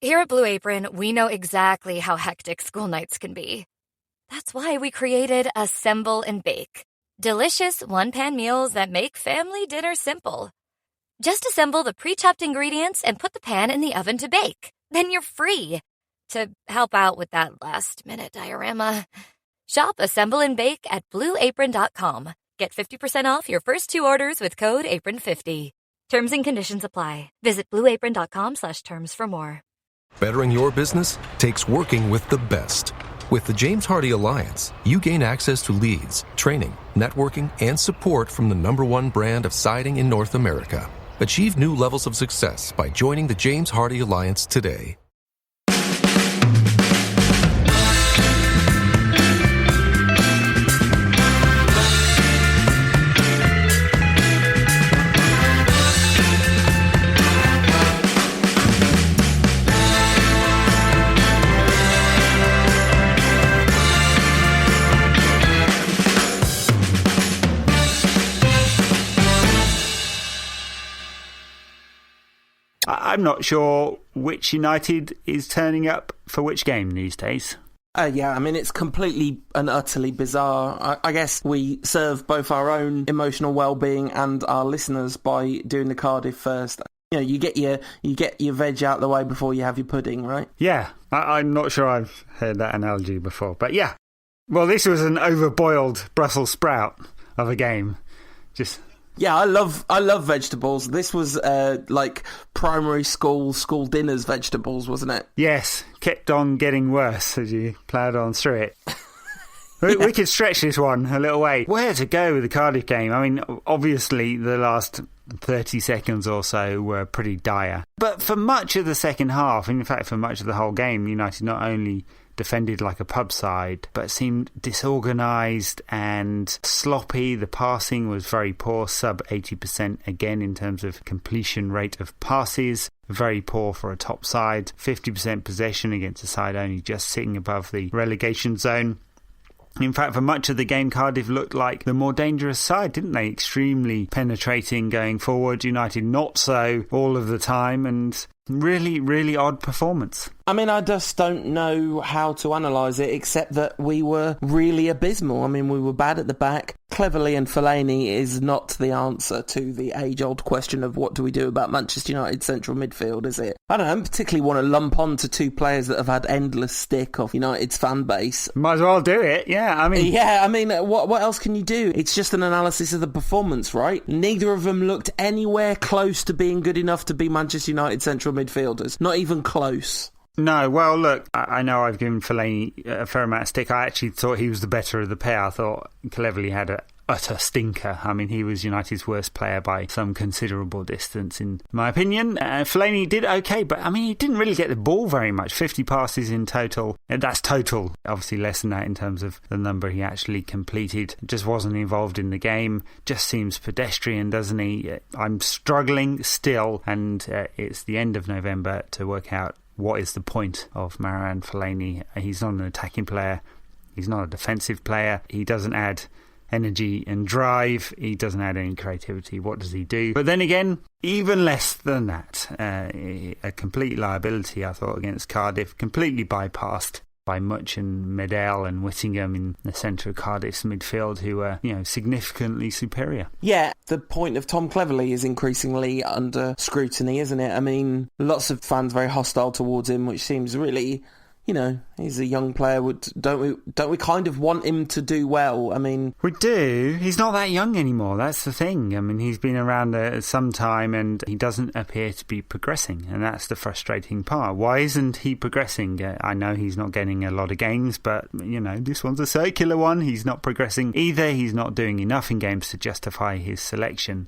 Here at Blue Apron, we know exactly how hectic school nights can be. That's why we created Assemble and Bake. Delicious one-pan meals that make family dinner simple. Just assemble the pre-chopped ingredients and put the pan in the oven to bake. Then you're free to help out with that last-minute diorama. Shop Assemble and Bake at BlueApron.com. Get 50% off your first 2 orders with code APRON50. Terms and conditions apply. Visit BlueApron.com/terms for more. Bettering your business takes working with the best. With the James Hardie Alliance, you gain access to leads, training, networking, and support from the #1 brand of siding in North America. Achieve new levels of success by joining the James Hardie Alliance today. I'm not sure which United is turning up for which game these days. Yeah, I mean, it's completely and utterly bizarre. I guess we serve both our own emotional well-being and our listeners by doing the Cardiff first. You know, you get your veg out the way before you have your pudding, right? Yeah, I'm not sure I've heard that analogy before, but yeah. Well, this was an overboiled Brussels sprout of a game. Yeah, I love vegetables. This was like primary school dinners vegetables, wasn't it? Yes, kept on getting worse as you ploughed on through it. We could stretch this one a little way. Where to go with the Cardiff game? I mean, obviously the last 30 seconds or so were pretty dire. But for much of the second half, in fact for much of the whole game, United not only defended like a pub side, but seemed disorganised and sloppy. The passing was very poor, sub 80% again in terms of completion rate of passes. Very poor for a top side. 50% possession against a side only just sitting above the relegation zone. In fact, for much of the game, Cardiff looked like the more dangerous side, didn't they? Extremely penetrating going forward. United not so all of the time, and really, really odd performance. I mean, I just don't know how to analyse it, except that we were really abysmal. I mean, we were bad at the back. Cleverly and Fellaini is not the answer to the age-old question of what do we do about Manchester United central midfield, is it? I don't particularly want to lump on to 2 players that have had endless stick of United's fan base. Might as well do it, yeah. I mean, what else can you do? It's just an analysis of the performance, right? Neither of them looked anywhere close to being good enough to be Manchester United central midfielders. Not even close. No, well, look, I know I've given Fellaini a fair amount of stick. I actually thought he was the better of the pair. I thought Cleverly had an utter stinker. I mean, he was United's worst player by some considerable distance, in my opinion. Fellaini did okay, but I mean, he didn't really get the ball very much. 50 passes in total. That's total. Obviously less than that in terms of the number he actually completed. Just wasn't involved in the game. Just seems pedestrian, doesn't he? I'm struggling still, and it's the end of November to work out what is the point of Marouane Fellaini. He's not an attacking player. He's not a defensive player. He doesn't add energy and drive. He doesn't add any creativity. What does he do? But then again, even less than that. A complete liability, I thought, against Cardiff. Completely bypassed by Much and Medell and Whittingham in the centre of Cardiff's midfield, who are, significantly superior. Yeah, the point of Tom Cleverley is increasingly under scrutiny, isn't it? I mean, lots of fans very hostile towards him, which seems really, he's a young player. Don't we kind of want him to do well? I mean, we do. He's not that young anymore. That's the thing. I mean, he's been around some time and he doesn't appear to be progressing, and that's the frustrating part. Why isn't he progressing? I know he's not getting a lot of games, but this one's a circular one. He's not progressing either. He's not doing enough in games to justify his selection.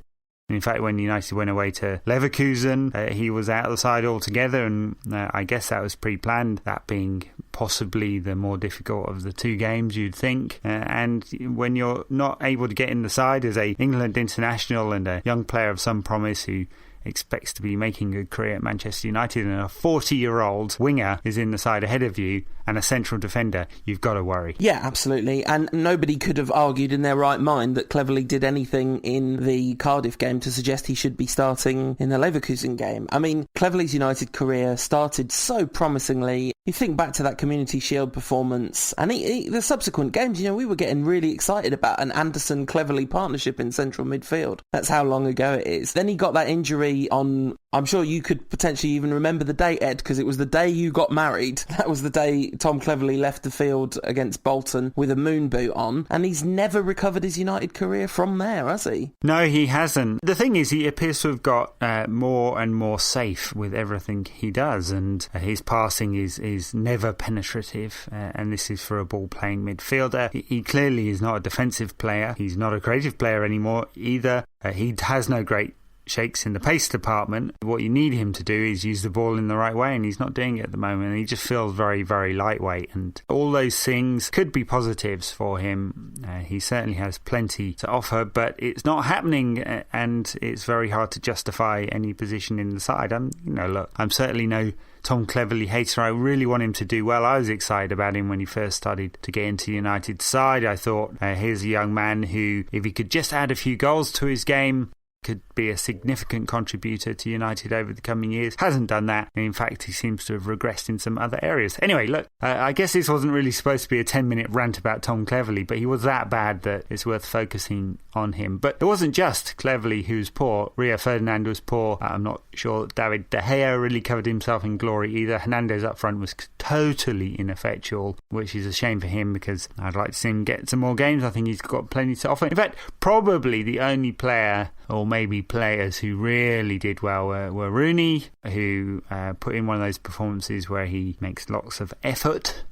In fact, when United went away to Leverkusen, he was out of the side altogether, and I guess that was pre-planned, that being possibly the more difficult of the 2 games, you'd think. And when you're not able to get in the side as a England international and a young player of some promise who expects to be making a career at Manchester United, and a 40-year-old winger is in the side ahead of you and a central defender, you've got to worry. Yeah, absolutely. And nobody could have argued in their right mind that Cleverley did anything in the Cardiff game to suggest he should be starting in the Leverkusen game. I mean, Cleverley's United career started so promisingly. You think back to that Community Shield performance and the subsequent games, we were getting really excited about an Anderson-Cleverley partnership in central midfield. That's how long ago it is. Then he got that injury on... I'm sure you could potentially even remember the date, Ed, because it was the day you got married. That was the day Tom Cleverley left the field against Bolton with a moon boot on, and he's never recovered his United career from there, has he? No, he hasn't. The thing is, he appears to have got more and more safe with everything he does, and his passing is never penetrative, and this is for a ball-playing midfielder. He clearly is not a defensive player. He's not a creative player anymore either. He has no great shakes in the pace department. What you need him to do is use the ball in the right way, and he's not doing it at the moment. He just feels very, very lightweight, and all those things could be positives for him. He certainly has plenty to offer, but it's not happening, and it's very hard to justify any position in the side. I'm certainly no Tom Cleverley hater. I really want him to do well. I was excited about him when he first started to get into United's side. I thought, here's a young man who, if he could just add a few goals to his game, could be a significant contributor to United over the coming years. Hasn't done that. In fact, he seems to have regressed in some other areas. Anyway, look, I guess this wasn't really supposed to be a 10-minute rant about Tom Cleverley, but he was that bad that it's worth focusing on him. But it wasn't just Cleverley who was poor. Rio Ferdinand was poor. I'm not sure David De Gea really covered himself in glory either. Hernandez up front was totally ineffectual, which is a shame for him because I'd like to see him get some more games. I think he's got plenty to offer. In fact, probably the only player, or maybe players, who really did well were Rooney, who put in one of those performances where he makes lots of effort,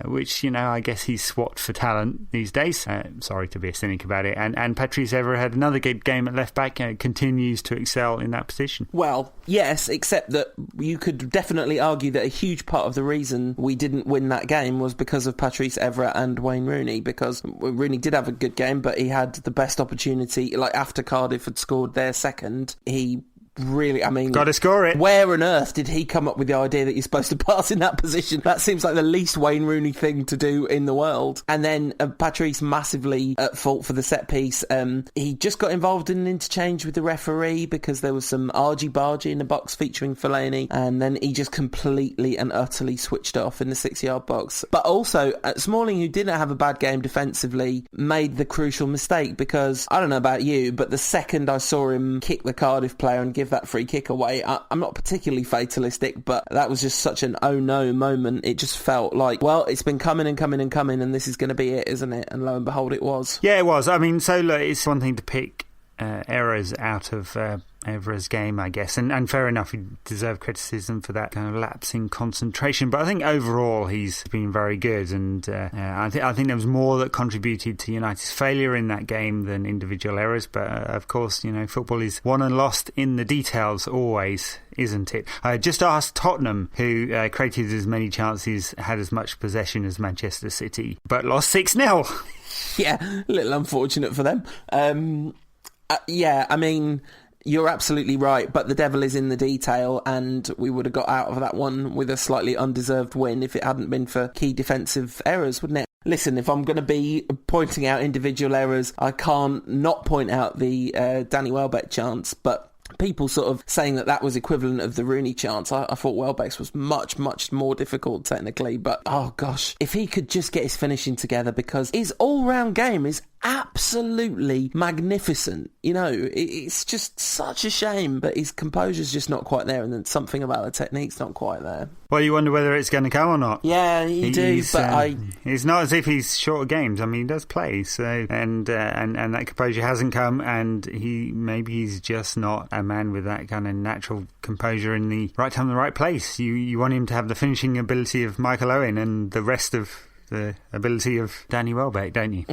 which, I guess he's swapped for talent these days. Sorry to be a cynic about it. And Patrice Evra had another good game at left-back, continues to excel in that position. Well, yes, except that you could definitely argue that a huge part of the reason we didn't win that game was because of Patrice Evra and Wayne Rooney, because Rooney did have a good game, but he had the best opportunity. Like, after Cardiff had scored their second, he really, got to score it. Where on earth did he come up with the idea that you're supposed to pass in that position? That seems like the least Wayne Rooney thing to do in the world. And then Patrice massively at fault for the set piece. He just got involved in an interchange with the referee because there was some argy-bargy in the box featuring Fellaini, and then he just completely and utterly switched off in the 6-yard box. But also, Smalling, who didn't have a bad game defensively, made the crucial mistake because, I don't know about you, but the second I saw him kick the Cardiff player and give that free kick away, I'm not particularly fatalistic, but that was just such an oh no moment. It just felt like, well, it's been coming and coming and coming, and this is going to be it, isn't it? And lo and behold, it was. Yeah, it was. So look, it's one thing to pick errors out of Evra's game, I guess, and fair enough, he deserved criticism for that kind of lapse in concentration, but I think overall he's been very good, and I think there was more that contributed to United's failure in that game than individual errors, but of course, football is won and lost in the details always, isn't it? Just ask Tottenham, who created as many chances, had as much possession as Manchester City, but lost 6-0. Yeah, a little unfortunate for them. You're absolutely right, but the devil is in the detail, and we would have got out of that one with a slightly undeserved win if it hadn't been for key defensive errors, wouldn't it? Listen, if I'm going to be pointing out individual errors, I can't not point out the Danny Welbeck chance, but people sort of saying that was equivalent of the Rooney chance. I thought Welbeck's was much, much more difficult technically, but oh gosh, if he could just get his finishing together, because his all-round game is absolutely magnificent. It's just such a shame that his composure's just not quite there, and then something about the technique's not quite there. Well, you wonder whether it's going to come or not. Yeah, you do, but it's not as if he's short of games. He does play, so and that composure hasn't come, and he's just not a man with that kind of natural composure in the right time, the right place. You want him to have the finishing ability of Michael Owen and the rest of the ability of Danny Welbeck, don't you?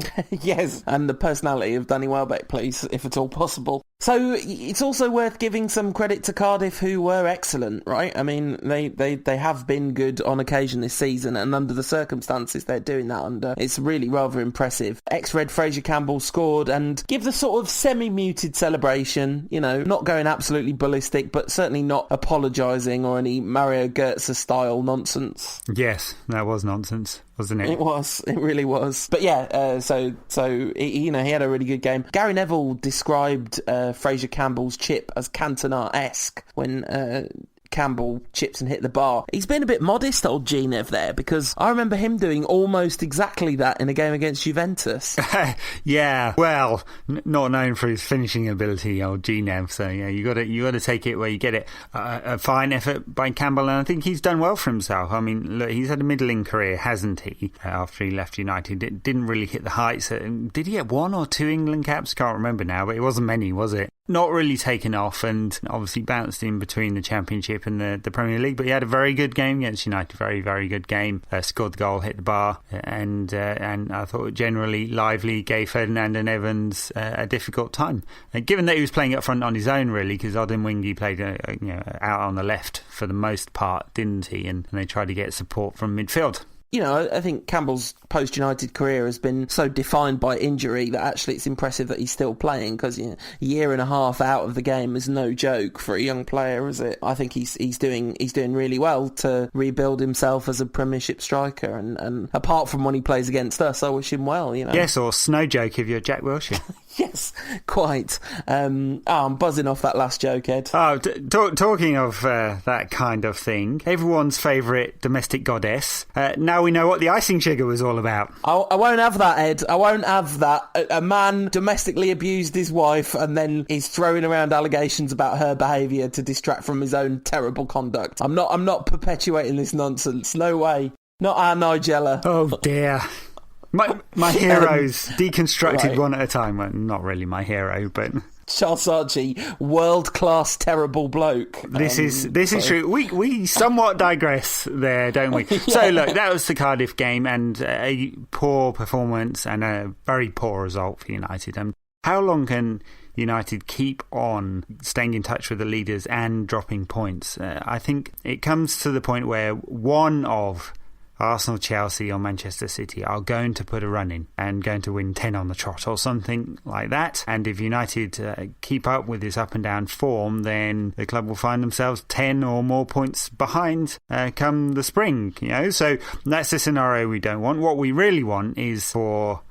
Yes, and the personality of Danny Welbeck, please, if at all possible. So it's also worth giving some credit to Cardiff, who were excellent, right? I mean, they have been good on occasion this season, and under the circumstances they're doing that under, it's really rather impressive. Ex-Red Fraser Campbell scored, and give the sort of semi-muted celebration, not going absolutely ballistic, but certainly not apologising or any Mario Götze-style nonsense. Yes, that was nonsense, wasn't it? It really was. But yeah, so he had a really good game. Gary Neville described Fraser Campbell's chip as Cantona-esque when Campbell chips and hit the bar. He's been a bit modest, old G-Nev there, because I remember him doing almost exactly that in a game against Juventus. Yeah, well, not known for his finishing ability, old G-Nev, so yeah, you got to take it where you get it. A fine effort by Campbell, and I think he's done well for himself. I mean, look, he's had a middling career, hasn't he, after he left United. It didn't really hit the heights. Did he get 1 or 2 England caps? Can't remember now, but it wasn't many, was it? Not really taken off, and obviously bounced in between the Championship and the Premier League, but he had a very good game against United, very, very good game. Scored the goal, hit the bar, and I thought generally lively, gave Ferdinand and Evans a difficult time. Given that he was playing up front on his own, really, because Odemwingie played out on the left for the most part, didn't he? And they tried to get support from midfield. I think Campbell's post-United career has been so defined by injury that actually it's impressive that he's still playing, because a year and a half out of the game is no joke for a young player, is it? I think he's doing really well to rebuild himself as a Premiership striker, and apart from when he plays against us, I wish him well. Yes, or snow joke if you're Jack Wilshere. Yes, quite. I'm buzzing off that last joke, Ed. Oh, talking of that kind of thing, everyone's favourite domestic goddess. Now we know what the icing sugar was all about. I won't have that, Ed. I won't have that. A man domestically abused his wife and then is throwing around allegations about her behaviour to distract from his own terrible conduct. I'm not perpetuating this nonsense. No way. Not our Nigella. Oh dear. My heroes deconstructed right. One at a time. Well, not really my hero, but Charles Archie, world-class terrible bloke. This is true. We somewhat digress there, don't we? Yeah. So look, that was the Cardiff game, and a poor performance and a very poor result for United. How long can United keep on staying in touch with the leaders and dropping points? I think it comes to the point where one of Arsenal, Chelsea or Manchester City are going to put a run in and going to win 10 on the trot or something like that. And if United keep up with this up and down form, then the club will find themselves 10 or more points behind come the spring. So that's the scenario we don't want. What we really want is for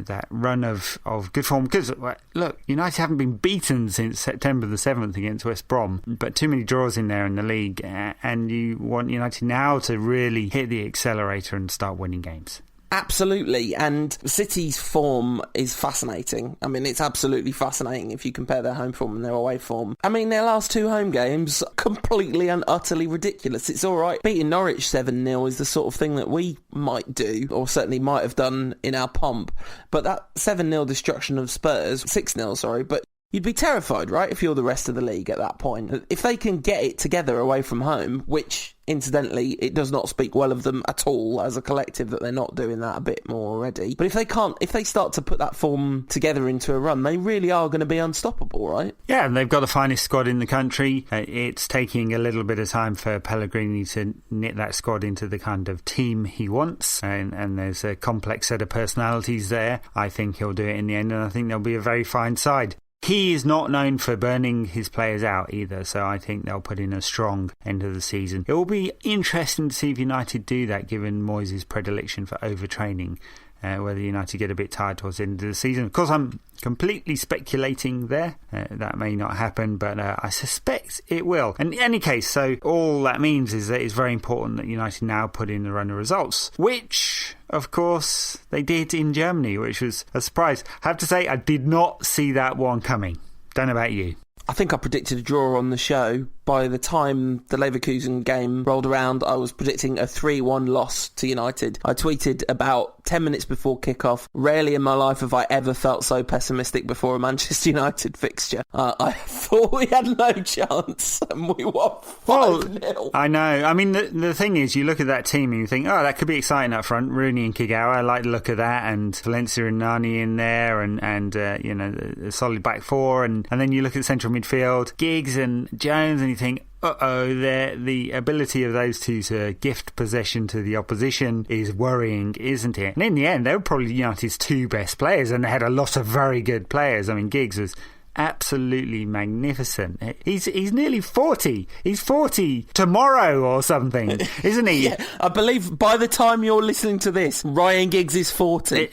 that run of good form, because look, United haven't been beaten since September the 7th against West Brom, but too many draws in there in the league, and you want United now to really hit the accelerator and start winning games. Absolutely, and City's form is fascinating. I mean, it's absolutely fascinating if you compare their home form and their away form. I mean, their last 2 home games, completely and utterly ridiculous. It's all right. Beating Norwich 7-0 is the sort of thing that we might do, or certainly might have done in our pomp. But that 7-0 destruction of Spurs, 6-0, sorry, but you'd be terrified, right, if you're the rest of the league at that point. If they can get it together away from home, which, incidentally, it does not speak well of them at all as a collective that they're not doing that a bit more already. But if they start to put that form together into a run, they really are going to be unstoppable, right? Yeah, and they've got the finest squad in the country. It's taking a little bit of time for Pellegrini to knit that squad into the kind of team he wants, and there's a complex set of personalities there. I think he'll do it in the end, and I think they'll be a very fine side. He is not known for burning his players out either, so I think they'll put in a strong end of the season. It will be interesting to see if United do that, given Moyes' predilection for overtraining, whether United get a bit tired towards the end of the season. Of course, I'm completely speculating there. That may not happen, but I suspect it will. And in any case, so all that means is that it's very important that United now put in the run of results, which, of course, they did in Germany, which was a surprise. I have to say, I did not see that one coming. Don't know about you. I think I predicted a draw on the show, by the time the Leverkusen game rolled around, I was predicting a 3-1 loss to United. I tweeted about 10 minutes before kickoff, rarely in my life have I ever felt so pessimistic before a Manchester United fixture. I thought we had no chance, and we won 5-0. I know. I mean, the thing is, you look at that team and you think, oh, that could be exciting up front. Rooney and Kagawa, I like the look of that, and Valencia and Nani in there, and you know, a solid back four, and then you look at central midfield, Giggs and Jones, and you think, the ability of those two to gift possession to the opposition is worrying, isn't it? And in the end, they were probably United's two best players, and they had a lot of very good players. I mean, Giggs was absolutely magnificent. He's nearly 40. He's 40 tomorrow or something, isn't he? Yeah, I believe by the time you're listening to this, Ryan Giggs is 40.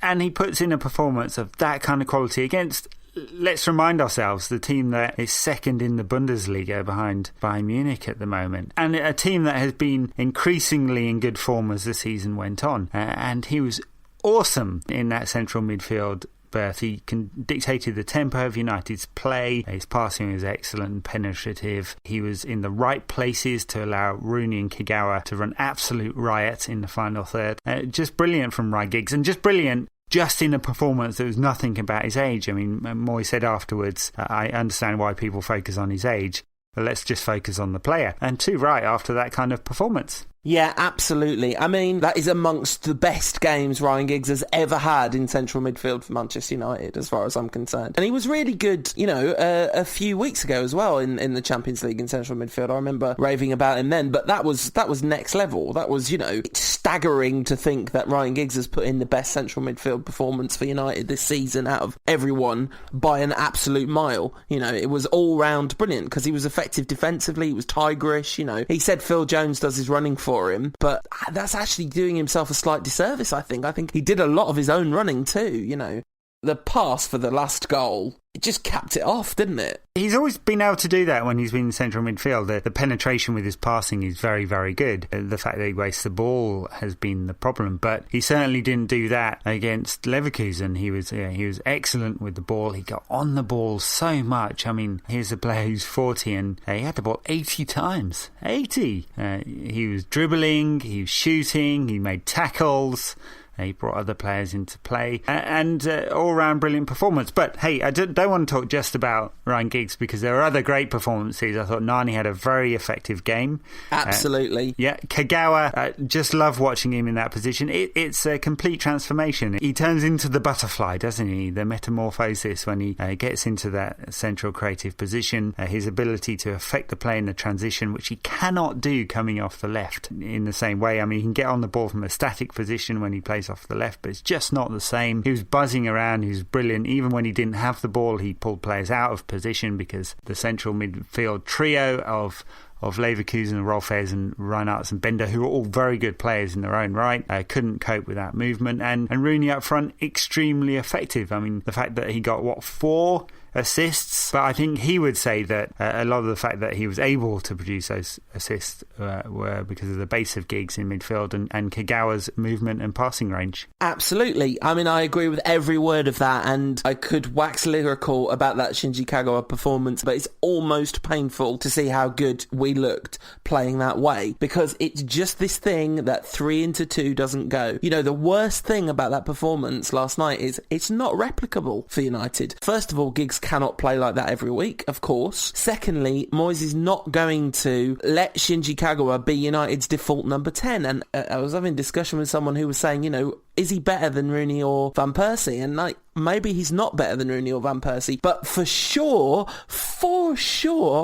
And he puts in a performance of that kind of quality against, let's remind ourselves, the team that is second in the Bundesliga behind Bayern Munich at the moment, and a team that has been increasingly in good form as the season went on. And he was awesome in that central midfield berth. He dictated the tempo of United's play. His passing was excellent and penetrative. He was in the right places to allow Rooney and Kagawa to run absolute riot in the final third. Just brilliant from Ryan Giggs, and just brilliant just in a performance that was nothing about his age. I mean, Moyes said afterwards, I understand why people focus on his age, but let's just focus on the player. And too right after that kind of performance. Yeah, absolutely. I mean, that is amongst the best games Ryan Giggs has ever had in central midfield for Manchester United, as far as I'm concerned. And he was really good, you know, a few weeks ago as well in the Champions League in central midfield. I remember raving about him then, but that was next level. That was, you know, staggering to think that Ryan Giggs has put in the best central midfield performance for United this season out of everyone by an absolute mile. You know, it was all round brilliant because he was effective defensively, he was tigerish, you know. He said Phil Jones does his running for him, but that's actually doing himself a slight disservice, I think. I think he did a lot of his own running too, you know. The pass for the last goal, it just capped it off, didn't it? He's always been able to do that when he's been in central midfield. The penetration with his passing is very, very good. The fact that he wastes the ball has been the problem, but he certainly didn't do that against Leverkusen. He was excellent with the ball. He got on the ball so much. I mean, here's a player who's 40 and he had the ball 80 times. 80! He was dribbling, he was shooting, he made tackles. He brought other players into play, and all-round brilliant performance. But hey, I don't want to talk just about Ryan Giggs because there are other great performances. I thought Nani had a very effective game. Absolutely. Kagawa, just love watching him in that position. It's a complete transformation. He turns into the butterfly, doesn't he? The metamorphosis when he gets into that central creative position. His ability to affect the play in the transition, which he cannot do coming off the left in the same way. I mean, he can get on the ball from a static position when he plays off the left, but it's just not the same. He was buzzing around, he was brilliant. Even when he didn't have the ball, he pulled players out of position because the central midfield trio of Leverkusen, Rolfes and Reinhardt and Bender, who are all very good players in their own right, couldn't cope with that movement. And Rooney up front, extremely effective. I mean, the fact that he got, 4 assists, but I think he would say that a lot of the fact that he was able to produce those assists were because of the base of Giggs in midfield and Kagawa's movement and passing range. Absolutely. I mean, I agree with every word of that, and I could wax lyrical about that Shinji Kagawa performance, but it's almost painful to see how good we looked playing that way, because it's just this thing that 3 into 2 doesn't go. You know, the worst thing about that performance last night is it's not replicable for United. First of all, Giggs cannot play like that every week, of course. Secondly, Moyes is not going to let Shinji Kagawa be United's default number 10. And I was having a discussion with someone who was saying, you know, is he better than Rooney or Van Persie? And like, maybe he's not better than Rooney or Van Persie, but for sure,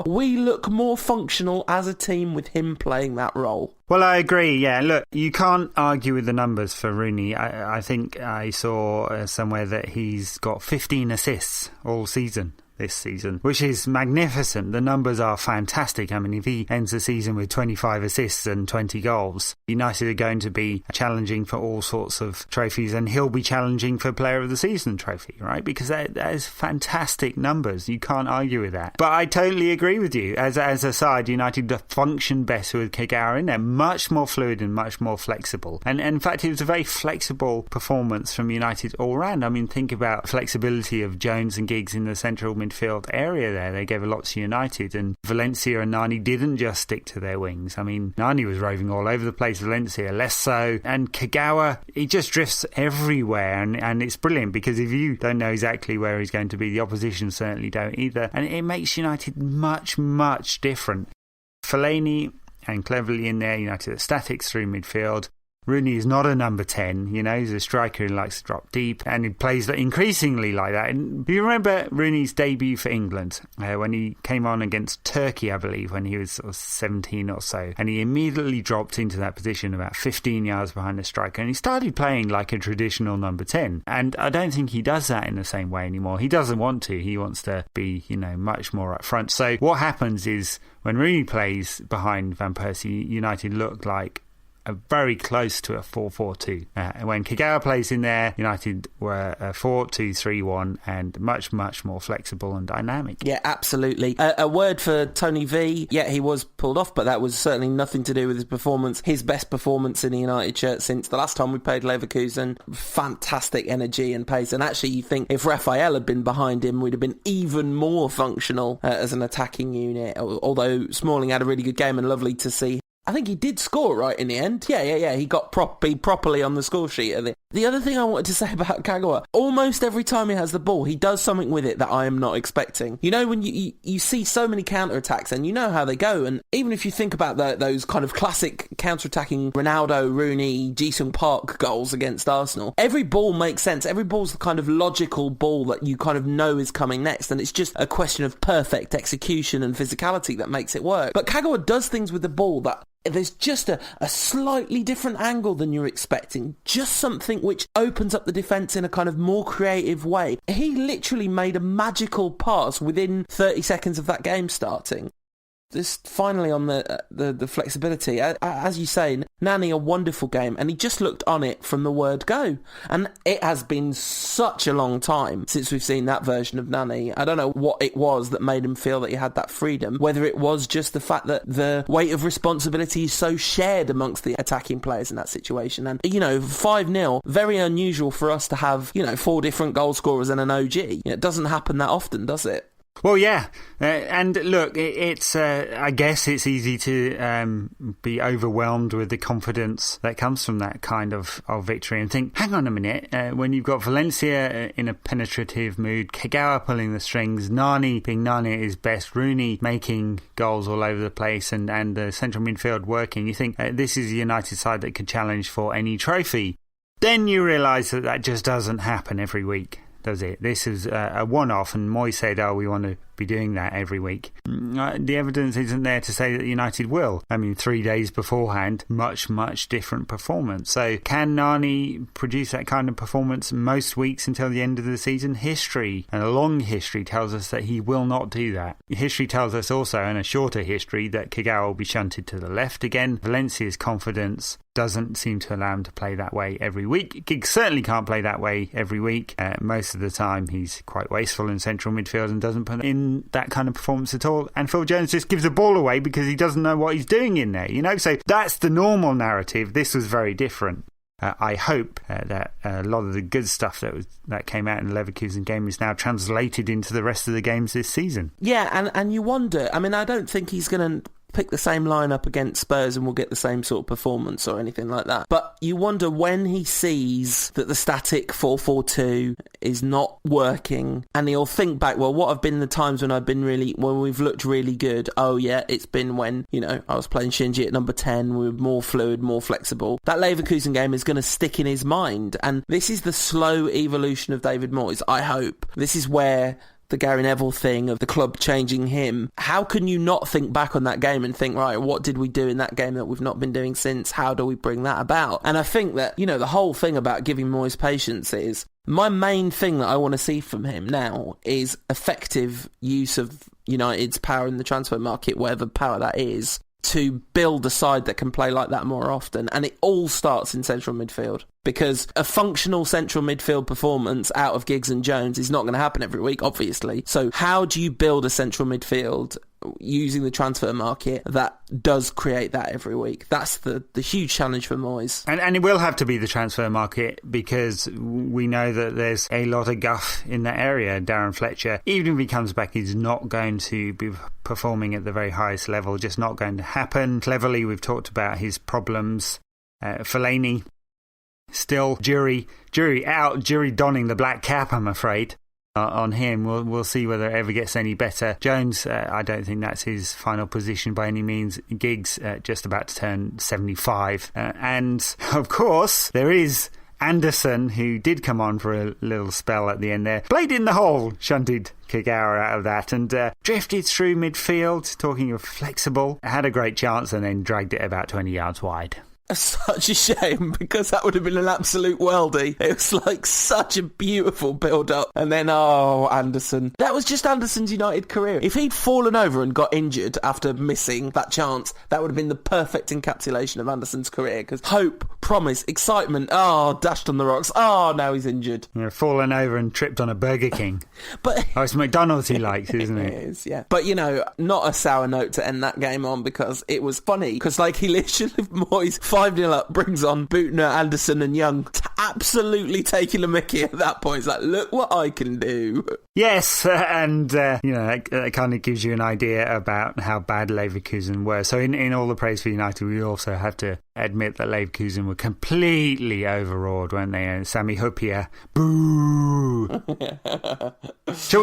we look more functional as a team with him playing that role. Well, I agree, yeah. Look, you can't argue with the numbers for Rooney. I think I saw somewhere that he's got 15 assists all season. This season, which is magnificent. The numbers are fantastic. I mean, if he ends the season with 25 assists and 20 goals, United are going to be challenging for all sorts of trophies, and he'll be challenging for Player of the Season trophy, right? Because that is fantastic numbers. You can't argue with that. But I totally agree with you. As a side, United function best with Kagawa in there, much more fluid and much more flexible. And in fact, it was a very flexible performance from United all round. I mean, think about flexibility of Jones and Giggs in the central midfield area there. They gave a lot to United, and Valencia and Nani didn't just stick to their wings. I mean, Nani was roving all over the place, Valencia less so, and Kagawa, he just drifts everywhere, and it's brilliant because if you don't know exactly where he's going to be, the opposition certainly don't either, and it makes United much, much different. Fellaini and cleverly in there, United are statics through midfield. Rooney is not a number 10, he's a striker who likes to drop deep, and he plays increasingly like that. And do you remember Rooney's debut for England when he came on against Turkey, I believe, when he was sort of 17 or so, and he immediately dropped into that position about 15 yards behind the striker, and he started playing like a traditional number 10. And I don't think he does that in the same way anymore. He doesn't want to. He wants to be, much more up front. So what happens is when Rooney plays behind Van Persie, United look like very close to a 4-4-2. When Kagawa plays in there, United were a 4-2-3-1 and much, much more flexible and dynamic. Yeah, absolutely. A word for Tony V. Yeah, he was pulled off, but that was certainly nothing to do with his performance. His best performance in the United shirt since the last time we played Leverkusen. Fantastic energy and pace. And actually, you think if Raphael had been behind him, we'd have been even more functional as an attacking unit. Although Smalling had a really good game and lovely to see. I think he did score right in the end. Yeah. He got properly on the score sheet. The other thing I wanted to say about Kagawa, almost every time he has the ball, he does something with it that I am not expecting. When you see so many counter-attacks and you know how they go, and even if you think about those kind of classic counter-attacking Ronaldo, Rooney, Ji-sung Park goals against Arsenal, every ball makes sense. Every ball's the kind of logical ball that you kind of know is coming next, and it's just a question of perfect execution and physicality that makes it work. But Kagawa does things with the ball that there's just a slightly different angle than you're expecting. Just something which opens up the defence in a kind of more creative way. He literally made a magical pass within 30 seconds of that game starting. Just finally on the flexibility, as you say, Nani, a wonderful game, and he just looked on it from the word go. And it has been such a long time since we've seen that version of Nani. I don't know what it was that made him feel that he had that freedom, whether it was just the fact that the weight of responsibility is so shared amongst the attacking players in that situation. And, 5-0, very unusual for us to have, 4 different goal scorers and an OG. It doesn't happen that often, does it? Well, yeah, and look, it's I guess it's easy to be overwhelmed with the confidence that comes from that kind of victory and think, hang on a minute, when you've got Valencia in a penetrative mood, Kagawa pulling the strings, Nani being Nani at his best, Rooney making goals all over the place, and the central midfield working, you think this is a United side that could challenge for any trophy. Then you realise that just doesn't happen every week, does it? This is a one-off, and Moyes said, we want to be doing that every week. The evidence isn't there to say that United will. 3 days beforehand, much, much different performance. So can Nani produce that kind of performance most weeks until the end of the season? History, and a long history, tells us that he will not do that. History tells us also, and a shorter history, that Kagawa will be shunted to the left again. Valencia's confidence doesn't seem to allow him to play that way every week. Giggs certainly can't play that way every week. Most of the time he's quite wasteful in central midfield and doesn't put in that kind of performance at all. And Phil Jones just gives the ball away because he doesn't know what he's doing in there, So that's the normal narrative. This was very different. I hope that a lot of the good stuff that came out in the Leverkusen game is now translated into the rest of the games this season. Yeah, and you wonder, I don't think he's going to pick the same lineup against Spurs and we'll get the same sort of performance or anything like that. But you wonder when he sees that the static 4-4-2 is not working, and he'll think back, well, what have been the times when we've looked really good? Oh yeah, it's been when, I was playing Shinji at number 10, we were more fluid, more flexible. That Leverkusen game is going to stick in his mind, and this is the slow evolution of David Moyes, I hope. This is where the Gary Neville thing of the club changing him. How can you not think back on that game and think, right, what did we do in that game that we've not been doing since? How do we bring that about? And I think that, the whole thing about giving Moyes patience is, my main thing that I want to see from him now is effective use of United's power in the transfer market, whatever power that is, to build a side that can play like that more often. And it all starts in central midfield. because a functional central midfield performance out of Giggs and Jones is not going to happen every week, obviously. So how do you build a central midfield using the transfer market that does create that every week? That's the huge challenge for Moyes. And it will have to be the transfer market, because we know that there's a lot of guff in that area. Darren Fletcher, even if he comes back, he's not going to be performing at the very highest level, just not going to happen. Cleverly, we've talked about his problems. Fellaini, still jury out, jury donning the black cap, I'm afraid. On him, we'll see whether it ever gets any better. Jones, I don't think that's his final position by any means. Giggs, just about to turn 75. And, of course, there is Anderson, who did come on for a little spell at the end there. Played in the hole, shunted Kagawa out of that, and drifted through midfield, talking of flexible. Had a great chance and then dragged it about 20 yards wide. Such a shame, because that would have been an absolute worldie. It was like such a beautiful build-up. And then, Anderson. That was just Anderson's United career. If he'd fallen over and got injured after missing that chance, that would have been the perfect encapsulation of Anderson's career. Because hope, promise, excitement, dashed on the rocks. Now he's injured. Fallen over and tripped on a Burger King. But it's McDonald's he likes, isn't it? It is, yeah. But, not a sour note to end that game on, because it was funny. Because, he literally, Moyes 5-0 up, brings on Bootner, Anderson and Young, absolutely taking a mickey at that point. It's like, look what I can do. Yes, and, that kind of gives you an idea about how bad Leverkusen were. So in all the praise for United, we also have to admit that Leverkusen were completely overawed, weren't they? Sami Hyypiä, boo!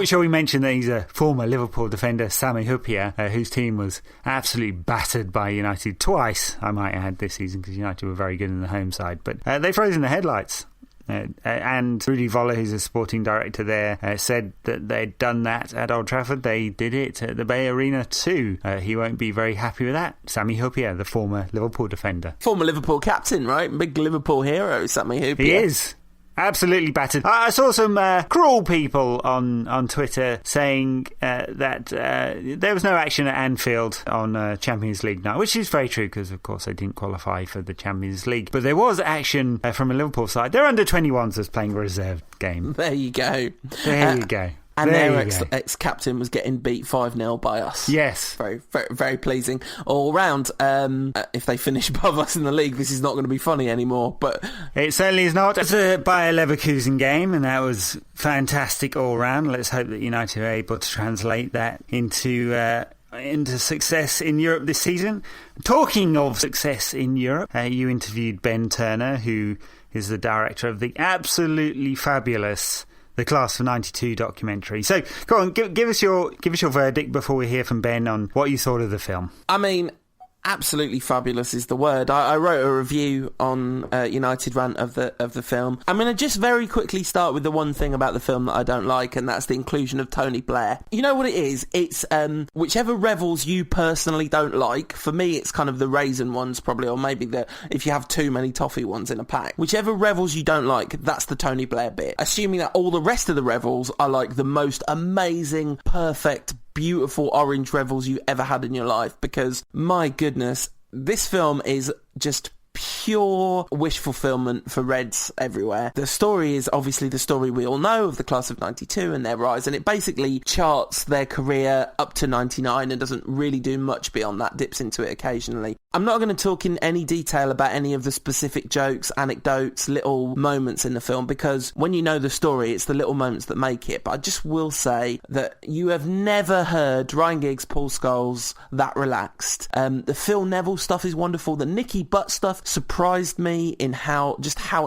Shall we mention that he's a former Liverpool defender, Sami Hyypiä, whose team was absolutely battered by United twice, I might add, this season, because United were very good in the home side. But they froze in the headlights. And Rudi Voller, who's a sporting director there, said that they'd done that at Old Trafford. They did it at the Bay Arena too. He won't be very happy with that. Sami Hyypiä, the former Liverpool defender. Former Liverpool captain, right? Big Liverpool hero, Sami Hyypiä. He is. Absolutely battered. I saw some cruel people on Twitter saying that there was no action at Anfield on Champions League night, which is very true, because of course they didn't qualify for the Champions League. But there was action from a Liverpool side. Their under-21s was playing a reserved game. There you go. There you go. And their ex-captain was getting beat 5-0 by us. Yes. Very, very, very pleasing all round. If they finish above us in the league, this is not going to be funny anymore. But it certainly is not. It's a Bayer Leverkusen game, and that was fantastic all round. Let's hope that United are able to translate that into success in Europe this season. Talking of success in Europe, you interviewed Ben Turner, who is the director of the absolutely fabulous The Class of 92 documentary. So, go on, give us your verdict before we hear from Ben on what you thought of the film. I mean, absolutely fabulous is the word. I wrote a review on United Rant of the film. I'm going to just very quickly start with the one thing about the film that I don't like, and that's the inclusion of Tony Blair. You know what it is? It's whichever revels you personally don't like. For me, it's kind of the raisin ones probably, or maybe if you have too many toffee ones in a pack. Whichever revels you don't like, that's the Tony Blair bit. Assuming that all the rest of the revels are like the most amazing, perfect, beautiful orange revels you ever had in your life, because my goodness, this film is just pure wish fulfillment for Reds everywhere. The story is obviously the story we all know of the Class of 92 and their rise, and it basically charts their career up to 99 and doesn't really do much beyond that, dips into it occasionally. I'm not going to talk in any detail about any of the specific jokes, anecdotes, little moments in the film, because when you know the story, it's the little moments that make it. But I just will say that you have never heard Ryan Giggs, Paul Scholes that relaxed. The Phil Neville stuff is wonderful. The Nicky Butt stuff surprised me in how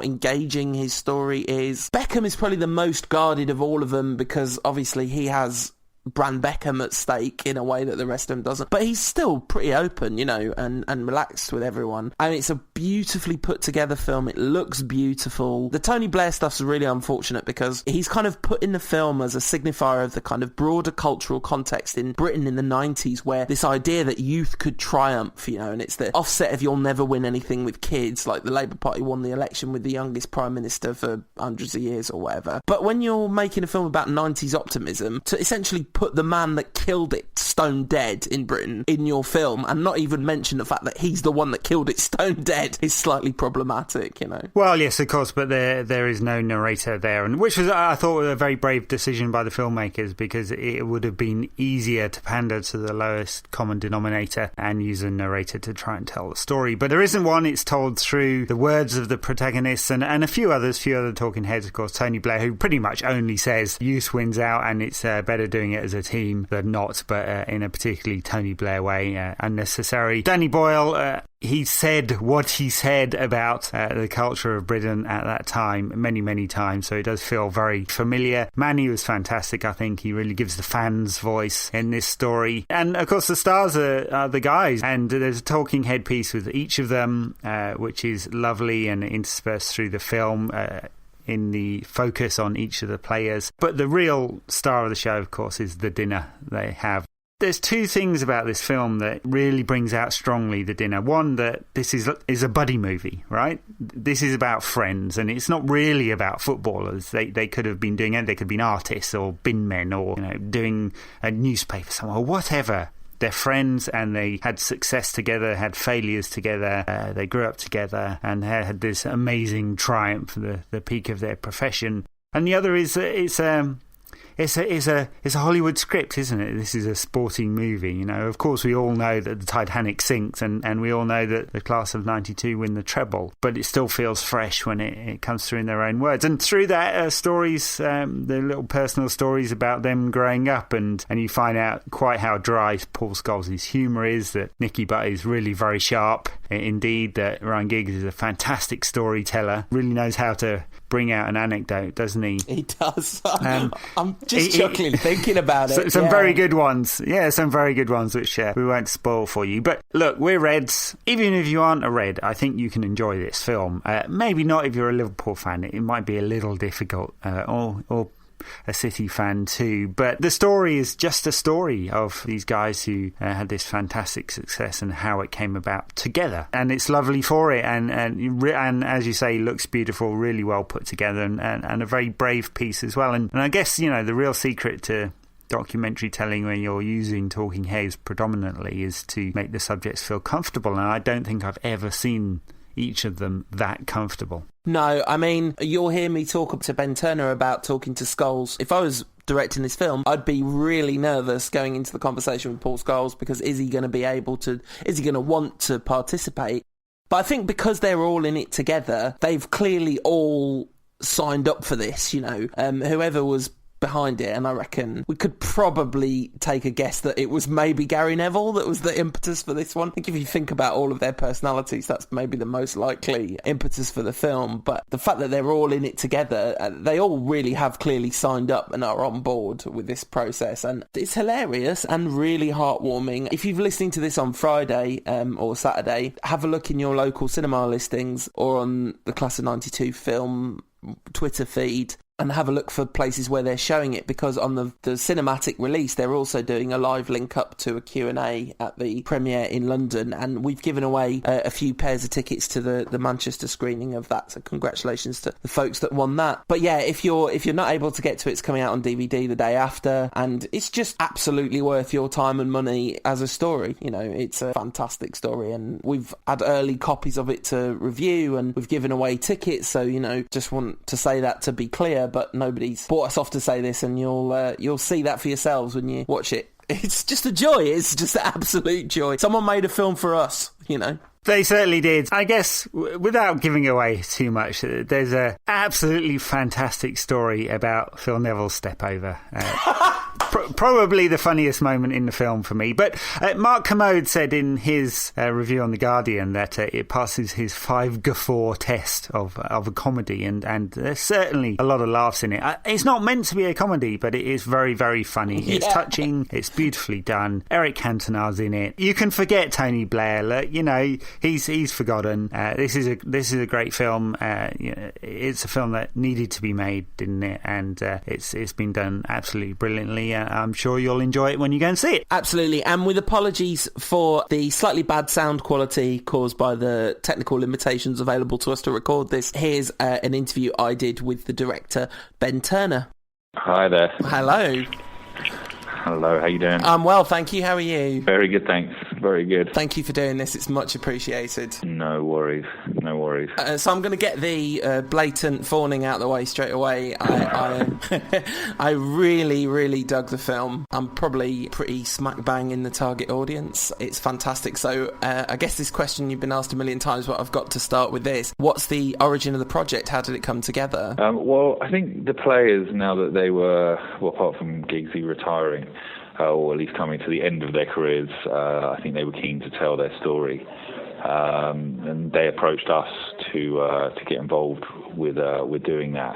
engaging his story is. Beckham is probably the most guarded of all of them, because obviously he has brand Beckham at stake in a way that the rest of them doesn't. But he's still pretty open, and relaxed with everyone. I mean, it's a beautifully put together film. It looks beautiful. The Tony Blair stuff's really unfortunate because he's kind of put in the film as a signifier of the kind of broader cultural context in Britain in the 90s, where this idea that youth could triumph, and it's the offset of you'll never win anything with kids, like the Labour Party won the election with the youngest Prime Minister for hundreds of years or whatever. But when you're making a film about 90s optimism, to essentially put the man that killed it stone dead in Britain in your film and not even mention the fact that he's the one that killed it stone dead is slightly problematic, you know. Well, yes, of course, but there is no narrator there, and which was, I thought, a very brave decision by the filmmakers, because it would have been easier to pander to the lowest common denominator and use a narrator to try and tell the story. But there isn't one. It's told through the words of the protagonists and a few other talking heads, of course. Tony Blair, who pretty much only says youth wins out and it's better doing it as a team than not, but in a particularly Tony Blair way, unnecessary. Danny Boyle, he said what he said about the culture of Britain at that time many, many times, so it does feel very familiar. Manny was fantastic. I think he really gives the fans voice in this story. And, of course, the stars are the guys, and there's a talking head piece with each of them, which is lovely and interspersed through the film, in the focus on each of the players. But the real star of the show, of course, is the dinner they have. There's two things about this film that really brings out strongly the dinner. One, that this is a buddy movie, right? This is about friends, and it's not really about footballers. They could have been doing it. They could have been artists or bin men or, you know, doing a newspaper somewhere or whatever. They're friends, and they had success together, had failures together. They grew up together and had this amazing triumph, the peak of their profession. And the other is it's a Hollywood script, isn't it? This is a sporting movie, you know. Of course, we all know that the Titanic sinks, and we all know that the class of '92 win the treble, but it still feels fresh when it comes through in their own words. And through that, stories, the little personal stories about them growing up, and you find out quite how dry Paul Scholes' humour is, that Nicky Butt is really very sharp indeed, that Ryan Giggs is a fantastic storyteller, really knows how to bring out an anecdote, doesn't he? He does. I'm just chuckling thinking about it. Some very good ones. Yeah, some very good ones, which we won't spoil for you. But look, we're Reds. Even if you aren't a Red, I think you can enjoy this film. Maybe not if you're a Liverpool fan. It might be a little difficult, or a City fan too, but the story is just a story of these guys who had this fantastic success and how it came about together, and it's lovely for it, and as you say, looks beautiful, really well put together, and a very brave piece as well. And I guess, you know, the real secret to documentary telling when you're using talking heads predominantly is to make the subjects feel comfortable, and I don't think I've ever seen each of them that comfortable. No, I mean, you'll hear me talk to Ben Turner about talking to Scholes. If I was directing this film, I'd be really nervous going into the conversation with Paul Scholes, because is he going to want to participate? But I think because they're all in it together, they've clearly all signed up for this, you know. Whoever was behind it, and I reckon we could probably take a guess that it was maybe Gary Neville that was the impetus for this one. I think if you think about all of their personalities, that's maybe the most likely impetus for the film. But the fact that they're all in it together, they all really have clearly signed up and are on board with this process, and it's hilarious and really heartwarming. If you're listening to this on Friday or Saturday, have a look in your local cinema listings or on the Class of 92 film Twitter feed, and have a look for places where they're showing it, because on the cinematic release they're also doing a live link up to a Q&A at the premiere in London, and we've given away a few pairs of tickets to the Manchester screening of that, so congratulations to the folks that won that. But yeah, if you're not able to get to it, it's coming out on DVD the day after, and it's just absolutely worth your time and money as a story. You know, it's a fantastic story, and we've had early copies of it to review, and we've given away tickets, so, you know, just want to say that to be clear. But nobody's bought us off to say this, and you'll see that for yourselves when you watch it. It's just a joy. It's just an absolute joy. Someone made a film for us, you know. They certainly did. I guess, without giving away too much, there's a absolutely fantastic story about Phil Neville's step over. Probably the funniest moment in the film for me. But Mark Kermode said in his review on The Guardian that it passes his 5 guffaw test of a comedy, and there's certainly a lot of laughs in it. It's not meant to be a comedy, but it is very, very funny. It's touching. It's beautifully done. Eric Cantona's in it. You can forget Tony Blair. You know, he's forgotten. This is a great film. You know, it's a film that needed to be made, didn't it? And it's been done absolutely brilliantly. I'm sure you'll enjoy it when you go and see it. Absolutely. And with apologies for the slightly bad sound quality caused by the technical limitations available to us to record this, here's an interview I did with the director, Ben Turner. Hi there. Hello. Hello, how you doing? I'm well, thank you. How are you? Very good, thanks. Very good. Thank you for doing this. It's much appreciated. No worries. No worries. So I'm going to get the blatant fawning out of the way straight away. I really, really dug the film. I'm probably pretty smack bang in the target audience. It's fantastic. So I guess this question you've been asked a million times, but I've got to start with this. What's the origin of the project? How did it come together? Well, I think the players, now that they were, well, apart from Giggsy retiring, or at least coming to the end of their careers, I think they were keen to tell their story. And they approached us to get involved with doing that.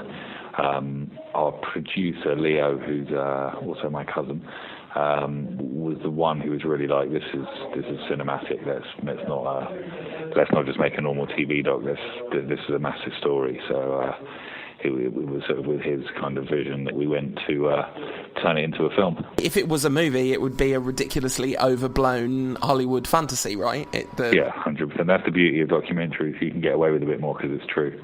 Our producer, Leo, who's also my cousin, was the one who was really like, this is cinematic. Let's not just make a normal TV doc. This is a massive story. So it was sort of with his kind of vision that we went to turn it into a film. If it was a movie, it would be a ridiculously overblown Hollywood fantasy, right? Yeah, 100%. That's the beauty of documentaries. You can get away with a bit more because it's true.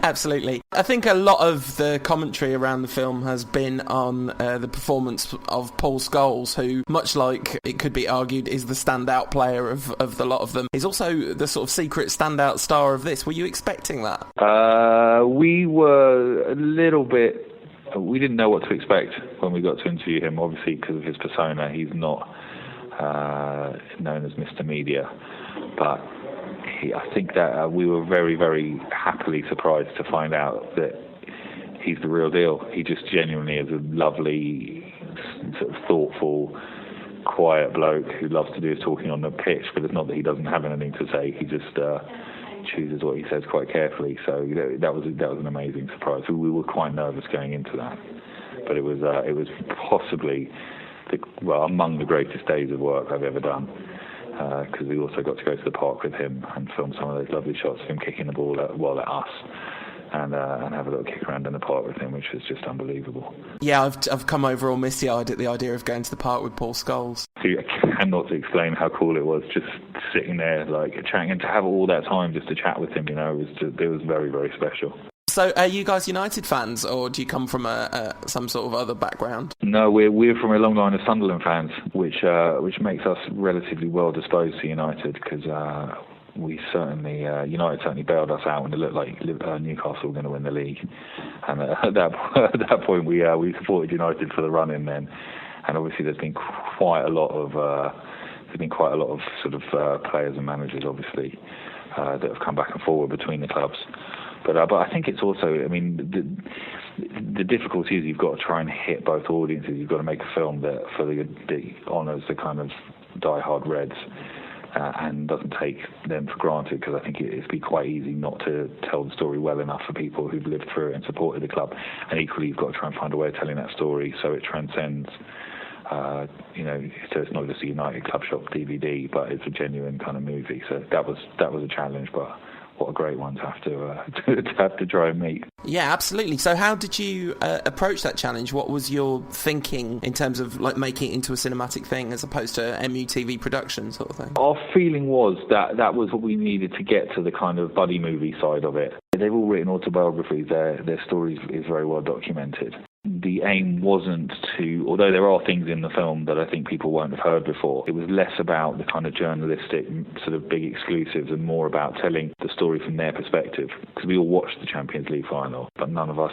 Absolutely. I think a lot of the commentary around the film has been on the performance of Paul Scholes, who, much like it could be argued, is the standout player of the lot of them. He's also the sort of secret standout star of this. Were you expecting that? We were a little bit... We didn't know what to expect when we got to interview him, obviously, because of his persona. He's not known as Mr. Media, but I think that we were very, very happily surprised to find out that he's the real deal. He just genuinely is a lovely, sort of thoughtful, quiet bloke who loves to do his talking on the pitch, but it's not that he doesn't have anything to say. He just chooses what he says quite carefully. So that was an amazing surprise. We were quite nervous going into that, but it was possibly among the greatest days of work I've ever done, because we also got to go to the park with him and film some of those lovely shots of him kicking the ball at us, and have a little kick around in the park with him, which was just unbelievable. Yeah, I've come over all misty-eyed at the idea of going to the park with Paul Scholes. I cannot explain how cool it was, just sitting there, like, chatting, and to have all that time just to chat with him, it was very, very special. So are you guys United fans, or do you come from some sort of other background? No, we're from a long line of Sunderland fans, which makes us relatively well disposed to United, because United certainly bailed us out when it looked like Newcastle were going to win the league, and at that point we supported United for the run in then, and obviously there's been quite a lot of sort of players and managers obviously that have come back and forward between the clubs. But I think it's also, I mean, the difficulty is you've got to try and hit both audiences. You've got to make a film that honours the kind of die-hard Reds and doesn't take them for granted, because I think it'd be quite easy not to tell the story well enough for people who've lived through it and supported the club. And equally, you've got to try and find a way of telling that story so it transcends. So it's not just a United Club Shop DVD, but it's a genuine kind of movie. So that was a challenge, but what a great one to have to try and meet. Yeah, absolutely. So how did you approach that challenge? What was your thinking in terms of like making it into a cinematic thing as opposed to MUTV production sort of thing? Our feeling was that was what we needed to get to the kind of buddy movie side of it. They've all written autobiographies. Their story is very well documented. The aim wasn't to, although there are things in the film that I think people won't have heard before, it was less about the kind of journalistic sort of big exclusives and more about telling the story from their perspective. Because we all watched the Champions League final, but none of us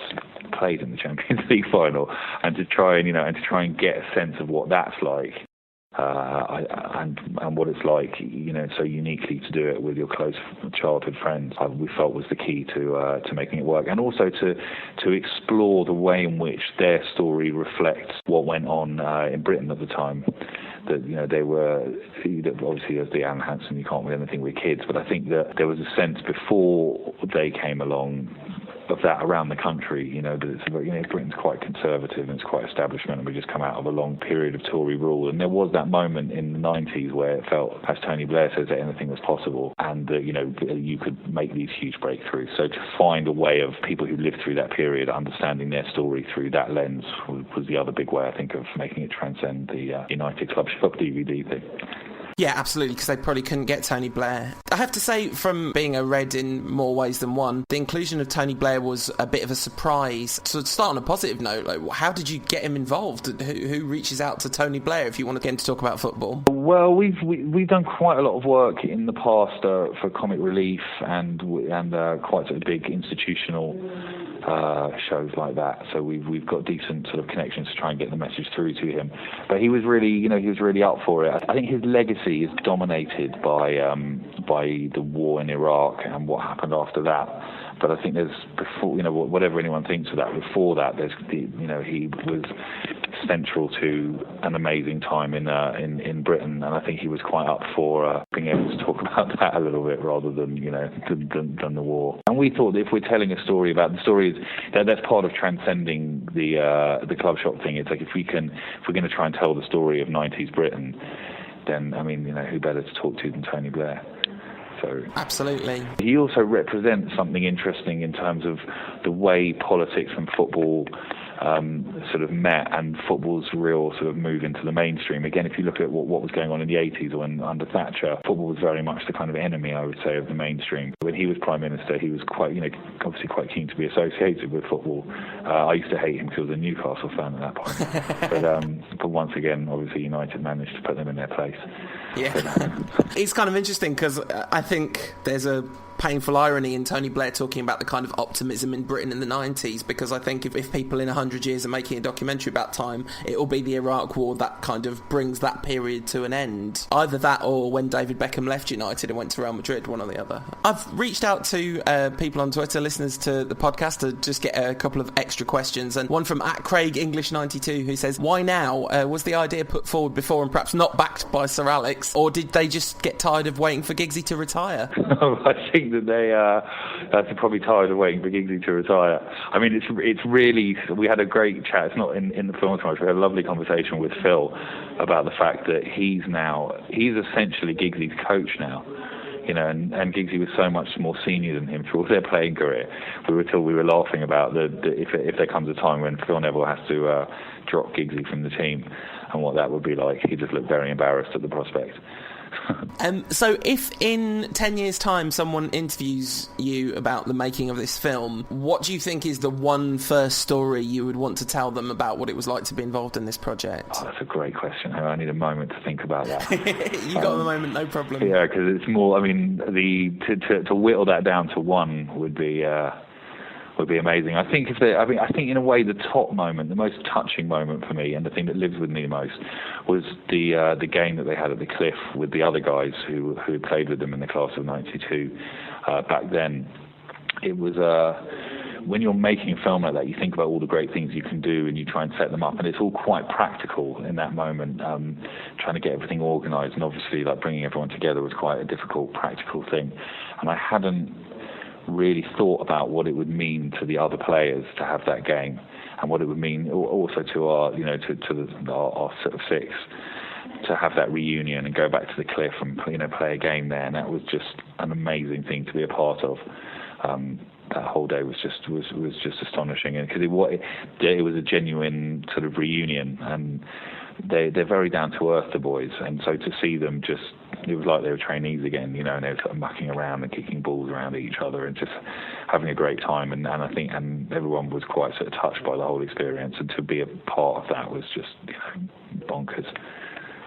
played in the Champions League final, and to try and get a sense of what that's like. And what it's like, so uniquely to do it with your close childhood friends, we felt was the key to making it work, and also to explore the way in which their story reflects what went on in Britain at the time. That they were, obviously as the Alan Hansen, you can't win anything with kids, but I think that there was a sense before they came along of that around the country, that it's Britain's quite conservative and it's quite establishment, and we just come out of a long period of Tory rule, and there was that moment in the 90s where it felt, as Tony Blair says, that anything was possible, and that you could make these huge breakthroughs. So to find a way of people who lived through that period understanding their story through that lens was the other big way, I think, of making it transcend the United Club Shop DVD thing. Yeah, absolutely, because they probably couldn't get Tony Blair. I have to say, from being a Red in more ways than one, the inclusion of Tony Blair was a bit of a surprise. So to start on a positive note, like, how did you get him involved? Who reaches out to Tony Blair if you want to get him to talk about football? Well, we've done quite a lot of work in the past for Comic Relief and quite sort of big institutional shows like that. So we've got decent sort of connections to try and get the message through to him. But he was really up for it. I think his legacy is dominated by the war in Iraq and what happened after that. But I think there's whatever anyone thinks of that, before that, he was central to an amazing time in Britain, and I think he was quite up for being able to talk about that a little bit rather than than the war. And we thought that if we're telling a story about the stories, that's part of transcending the club shop thing. It's like if we're going to try and tell the story of 90s Britain, then who better to talk to than Tony Blair? So absolutely. He also represents something interesting in terms of the way politics and football sort of met, and football's real sort of move into the mainstream. Again, if you look at what was going on in the 80s when under Thatcher, football was very much the kind of enemy, I would say, of the mainstream. When he was Prime Minister, he was quite, obviously quite keen to be associated with football. I used to hate him because I was a Newcastle fan at that point. But once again, obviously United managed to put them in their place. Yeah. It's kind of interesting because I think there's a painful irony in Tony Blair talking about the kind of optimism in Britain in the 90s, because I think if people in 100 years are making a documentary about time, it will be the Iraq War that kind of brings that period to an end. Either that or when David Beckham left United and went to Real Madrid, one or the other. I've reached out to people on Twitter, listeners to the podcast, to just get a couple of extra questions, and one from @CraigEnglish92 who says, why now? Was the idea put forward before and perhaps not backed by Sir Alex, or did they just get tired of waiting for Giggsy to retire? I think that they're probably tired of waiting for Giggsy to retire. I mean, it's really, we had a great chat. It's not in the film so much. We had a lovely conversation with Phil about the fact that he's essentially Giggsy's coach now. And Giggsy was so much more senior than him through their playing career. We were laughing about if there comes a time when Phil Neville has to drop Giggsy from the team, and what that would be like. He just looked very embarrassed at the prospect. So if in 10 years' time someone interviews you about the making of this film, what do you think is the one first story you would want to tell them about what it was like to be involved in this project? Oh, that's a great question. I need a moment to think about that. You got a moment, no problem. Yeah, because it's more, to whittle that down to one would be amazing. I think in a way the top moment, the most touching moment for me, and the thing that lives with me the most, was the game that they had at the Cliff with the other guys who played with them in the class of '92. Back then, it was when you're making a film like that, you think about all the great things you can do, and you try and set them up, and it's all quite practical in that moment. Trying to get everything organised, and obviously, like, bringing everyone together was quite a difficult practical thing, and I hadn't really thought about what it would mean to the other players to have that game, and what it would mean also to our our sort of six to have that reunion and go back to the Cliff and play a game there. And that was just an amazing thing to be a part of. That whole day was just astonishing, and because it was a genuine sort of reunion, and they're very down to earth, the boys, and so to see them it was like they were trainees again, and they were sort of mucking around and kicking balls around at each other and just having a great time, and I think everyone was quite sort of touched by the whole experience, and to be a part of that was just bonkers.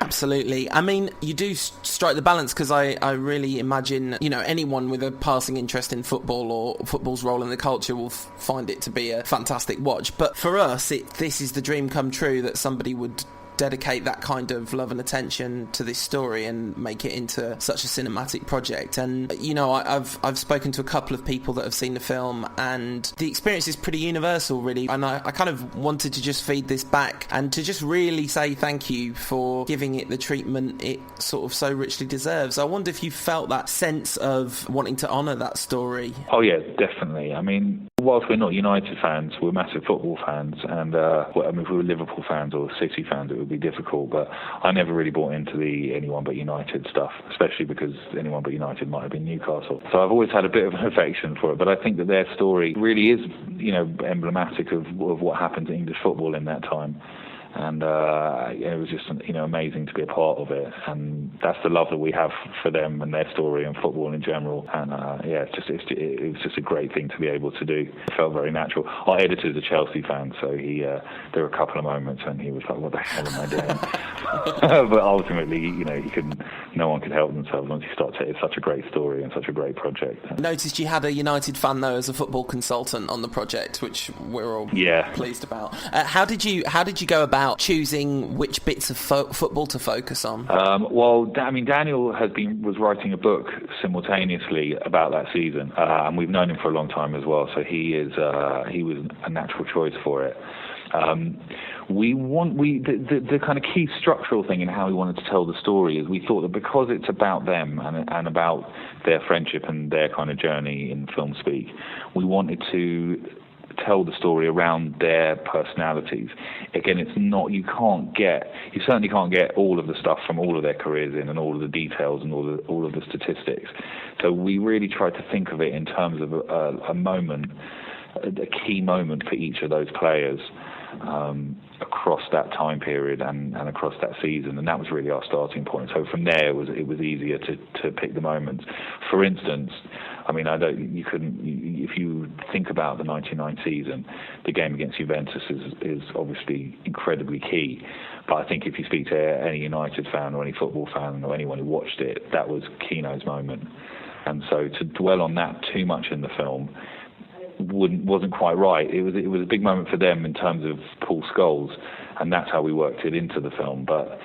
Absolutely. I mean, you do strike the balance, because I really imagine, anyone with a passing interest in football or football's role in the culture will find it to be a fantastic watch. But for us, this is the dream come true, that somebody would dedicate that kind of love and attention to this story and make it into such a cinematic project. And I've spoken to a couple of people that have seen the film, and the experience is pretty universal, really, and I kind of wanted to just feed this back and to just really say thank you for giving it the treatment it sort of so richly deserves. I wonder if you felt that sense of wanting to honour that story. Oh yeah, definitely. I mean, whilst we're not United fans, we're massive football fans, and if we were Liverpool fans or City fans, it would be difficult, but I never really bought into the anyone but United stuff, especially because anyone but United might have been Newcastle. So I've always had a bit of an affection for it, but I think that their story really is, emblematic of what happened to English football in that time. And it was just amazing to be a part of it, and that's the love that we have for them and their story and football in general. And it was just a great thing to be able to do. It felt very natural. Our editor's a Chelsea fan, so there were a couple of moments when he was like, "What the hell am I doing?" But ultimately, no one could help themselves once you start to. It's such a great story and such a great project. I noticed you had a United fan though as a football consultant on the project, which we're all pleased about. How did you go about choosing which bits of football to focus on? Daniel was writing a book simultaneously about that season, and we've known him for a long time as well. So he was a natural choice for it. The kind of key structural thing in how we wanted to tell the story is we thought that because it's about them and about their friendship and their kind of journey in film speak, we wanted to tell the story around their personalities. Again, you certainly can't get all of the stuff from all of their careers in and all of the details and all of the statistics. So we really tried to think of it in terms of a moment, a key moment for each of those players across that time period and across that season, and that was really our starting point. So from there, it was easier to pick the moments. For instance, if you think about the 99 season, the game against Juventus is obviously incredibly key. But I think if you speak to any United fan or any football fan or anyone who watched it, that was Keano's moment. And so to dwell on that too much in the film wasn't quite right. It was a big moment for them in terms of Paul Scholes, and that's how we worked it into the film. But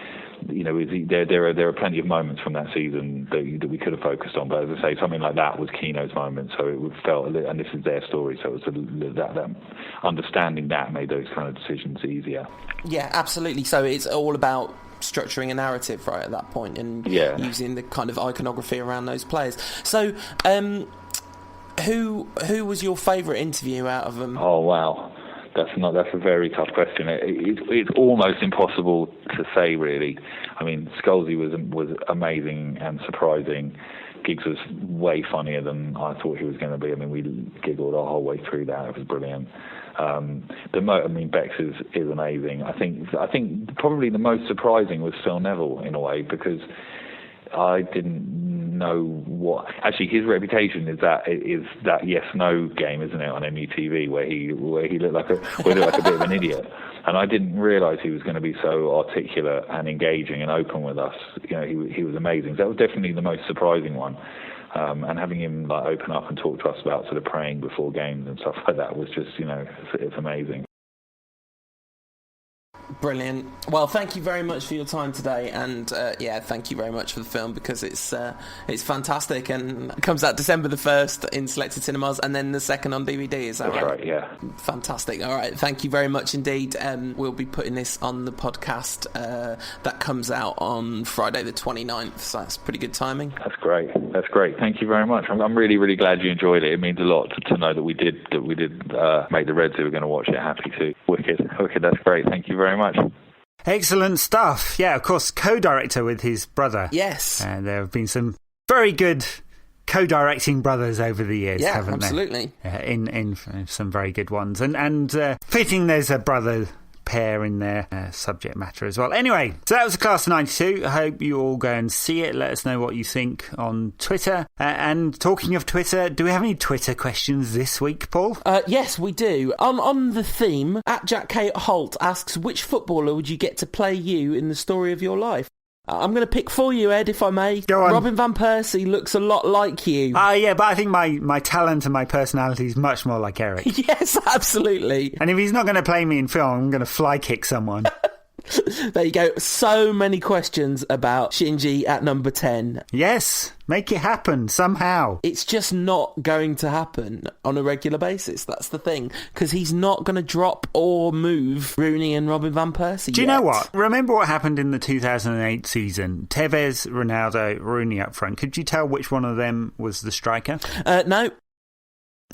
there are plenty of moments from that season that we could have focused on. But as I say, something like that was Keano's moment, so it felt, and this is their story, so it was that understanding that made those kind of decisions easier. Yeah, absolutely. So it's all about structuring a narrative right at that point and using the kind of iconography around those players. So who was your favourite interview out of them? Oh wow, that's a very tough question. It's almost impossible to say, really. I mean, Scholesy was amazing and surprising. Giggs was way funnier than I thought he was going to be. I mean, we giggled our whole way through that. It was brilliant. Bex is amazing. I think probably the most surprising was Phil Neville in a way, because I didn't know what. Actually, his reputation is that yes/no game, isn't it, on MUTV, where he looked like a bit of an idiot. And I didn't realise he was going to be so articulate and engaging and open with us. He was amazing. That was definitely the most surprising one. And having him open up and talk to us about sort of praying before games and stuff like that was just, it's amazing. Brilliant. Well, thank you very much for your time today, and thank you very much for the film, because it's fantastic, and it comes out December the 1st in selected cinemas, and then the 2nd on DVD. Is that right? That's right, yeah. Fantastic. All right, thank you very much indeed. We'll be putting this on the podcast that comes out on Friday the 29th, so that's pretty good timing. That's great. Thank you very much. I'm really, really glad you enjoyed it. It means a lot to know that we did make the Reds who were going to watch it happy too. Wicked. That's great. Thank you very much. Excellent stuff. Yeah, of course, co-director with his brother. Yes. And there have been some very good co-directing brothers over the years, haven't absolutely. there? In some very good ones. And fitting there's a brother pair in their subject matter as well. Anyway, so that was the Class of 92. I hope you all go and see it. Let us know what you think on Twitter. And talking of Twitter, do we have any Twitter questions this week, Paul? Yes, we do. On the theme, @JackKHolt asks, which footballer would you get to play you in the story of your life? I'm going to pick for you, Ed, if I may. Go on. Robin van Persie looks a lot like you. Yeah, but I think my talent and my personality is much more like Eric. Yes, absolutely. And if he's not going to play me in film, I'm going to fly kick someone. There you go. So many questions about Shinji at number 10. Yes, make it happen somehow. It's just not going to happen on a regular basis. That's the thing. Because he's not going to drop or move Rooney and Robin van Persie Do you know what? Remember what happened in the 2008 season? Tevez, Ronaldo, Rooney up front. Could you tell which one of them was the striker? No.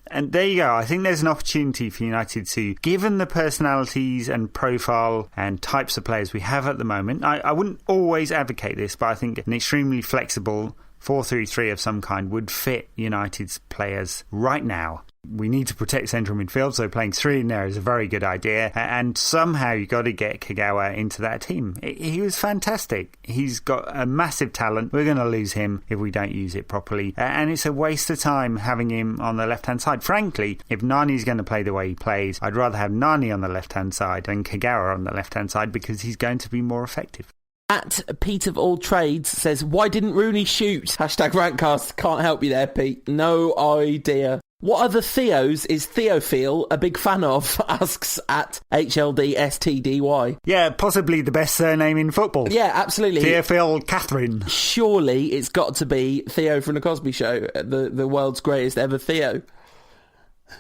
And there you go. I think there's an opportunity for United to, given the personalities and profile and types of players we have at the moment, I wouldn't always advocate this, but I think an extremely flexible 4-3-3 of some kind would fit United's players right now. We need to protect central midfield, so playing 3 in there is a very good idea. And somehow you've got to get Kagawa into that team. He was fantastic. He's got a massive talent. We're going to lose him if we don't use it properly. And it's a waste of time having him on the left-hand side. Frankly, if Nani's going to play the way he plays, I'd rather have Nani on the left-hand side than Kagawa on the left-hand side because he's going to be more effective. At Pete of All Trades says, why didn't Rooney shoot? #Rantcast. Can't help you there, Pete. No idea. What other Theos is Theophile a big fan of? Asks at HLDSTDY. Yeah, possibly the best surname in football. Yeah, absolutely. Theophile Catherine. Surely it's got to be Theo from The Cosby Show, the world's greatest ever Theo.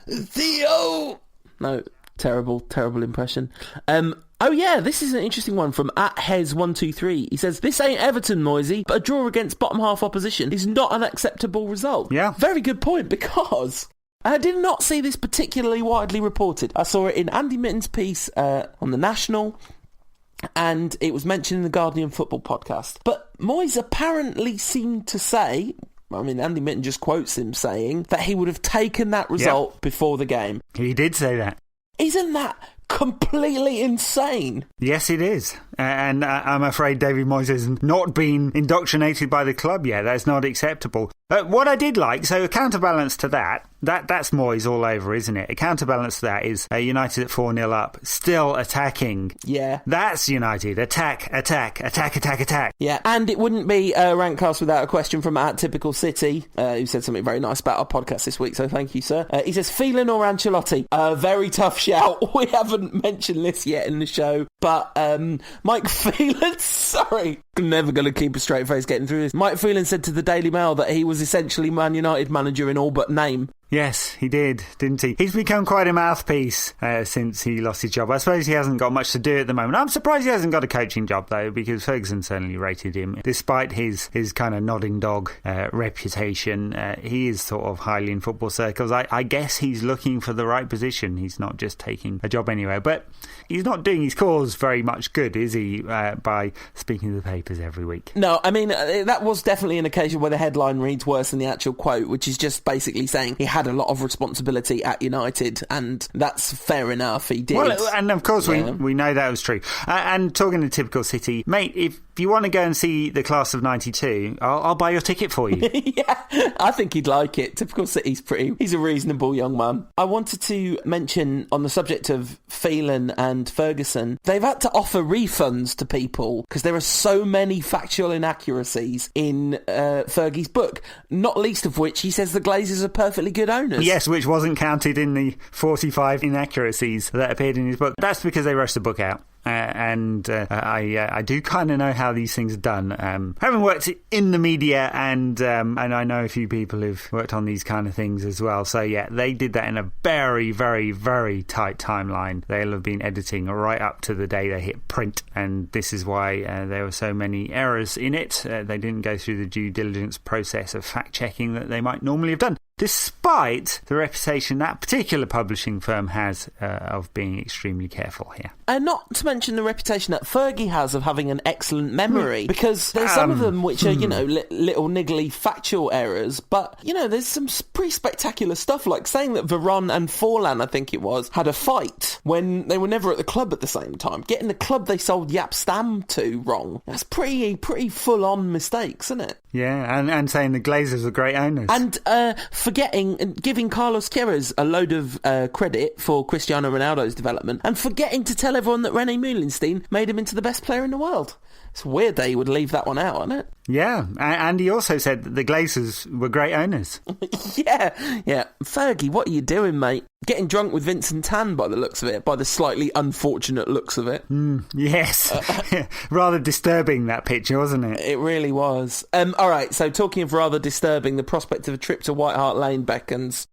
Theo! No, terrible impression. Oh yeah, this is an interesting one from @Hez123. He says, this ain't Everton, Moyesy, but a draw against bottom half opposition is not an acceptable result. Yeah. Very good point, because I did not see this particularly widely reported. I saw it in Andy Mitten's piece on The National, and it was mentioned in the Guardian Football podcast. But Moyes apparently seemed to say, I mean, Andy Mitten just quotes him saying that he would have taken that result before the game. He did say that. Isn't that completely insane? Yes, it is. And I'm afraid David Moyes has not been indoctrinated by the club yet. That's not acceptable. What I did like, so a counterbalance to that's Moyes all over, isn't it? A counterbalance to that is United at 4-0 up, still attacking. Yeah. That's United. Attack. Yeah, and it wouldn't be a Rantcast without a question from @Typical City, who said something very nice about our podcast this week, so thank you, sir. He says, Phelan or Ancelotti? Very tough shout. We haven't mentioned this yet in the show, but Mike Phelan, sorry, I'm never going to keep a straight face getting through this. Mike Phelan said to the Daily Mail that he was essentially Man United manager in all but name. Yes, he did, didn't he? He's become quite a mouthpiece since he lost his job. I suppose he hasn't got much to do at the moment. I'm surprised he hasn't got a coaching job, though, because Ferguson certainly rated him. Despite his kind of nodding dog reputation, he is sort of highly in football circles. I guess he's looking for the right position. He's not just taking a job anywhere. But he's not doing his cause very much good, is he, by speaking to the papers every week? No, I mean, that was definitely an occasion where the headline reads worse than the actual quote, which is just basically saying he had a lot of responsibility at United, and that's fair enough, he did. Well, and of course we know that was true. And talking to Typical City, mate, if you want to go and see the class of 92, I'll buy your ticket for you. Yeah, I think he'd like it. Typical City's he's a reasonable young man. I wanted to mention, on the subject of Phelan and Ferguson, they've had to offer refunds to people because there are so many factual inaccuracies in Fergie's book, not least of which he says the Glazers are perfectly good owners. Yes, which wasn't counted in the 45 inaccuracies that appeared in his book. That's because they rushed the book out. I do kind of know how these things are done. Having worked in the media, and I know a few people who've worked on these kind of things as well. So yeah, they did that in a very, very, very tight timeline. They'll have been editing right up to the day they hit print, and this is why there were so many errors in it. They didn't go through the due diligence process of fact-checking that they might normally have done, despite the reputation that particular publishing firm has of being extremely careful here. Not to mention the reputation that Fergie has of having an excellent memory, because there's some of them which are, little niggly factual errors, but, there's some pretty spectacular stuff, like saying that Varane and Forlan, I think it was, had a fight when they were never at the club at the same time. Getting the club they sold Yap Stam to wrong. That's pretty full-on mistakes, isn't it? Yeah, and saying the Glazers were great owners. And forgetting and giving Carlos Queiroz a load of credit for Cristiano Ronaldo's development, and forgetting to tell everyone that René Meulenstein made him into the best player in the world. It's weird that he would leave that one out, isn't it? Yeah, and he also said that the Glazers were great owners. Yeah. Fergie, what are you doing, mate? Getting drunk with Vincent Tan by the looks of it, by the slightly unfortunate looks of it. Yes. Rather disturbing, that picture, wasn't it? It really was. All right, so talking of rather disturbing, the prospect of a trip to White Hart Lane beckons.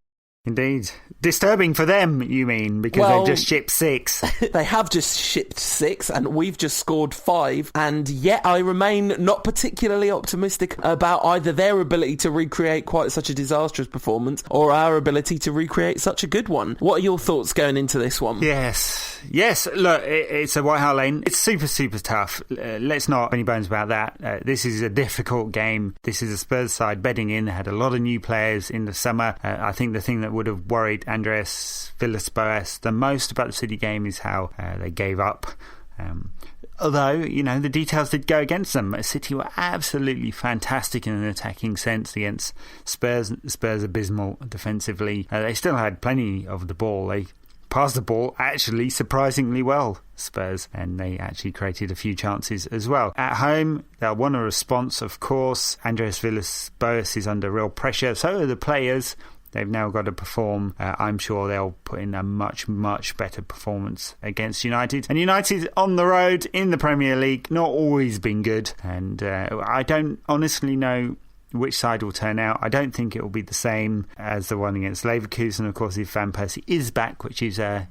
Indeed. Disturbing for them, you mean, because they've just shipped 6. They have just shipped 6, and we've just scored 5, and yet I remain not particularly optimistic about either their ability to recreate quite such a disastrous performance or our ability to recreate such a good one. What are your thoughts going into this one? Yes. Yes, look, it's a White Hart Lane. It's super, super tough. Let's not any bones about that. This is a difficult game. This is a Spurs side bedding in. They had a lot of new players in the summer. I think the thing that would have worried Andreas Villas-Boas the most about the City game is how they gave up. Although, the details did go against them. City were absolutely fantastic in an attacking sense against Spurs. Spurs abysmal defensively. They still had plenty of the ball. They passed the ball actually surprisingly well, Spurs, and they actually created a few chances as well. At home, they'll want a response, of course. Andreas Villas-Boas is under real pressure. So are the players. They've now got to perform. I'm sure they'll put in a much, much better performance against United. And United on the road in the Premier League, not always been good. And I don't honestly know which side will turn out. I don't think it will be the same as the one against Leverkusen. Of course, if Van Persie is back, which is an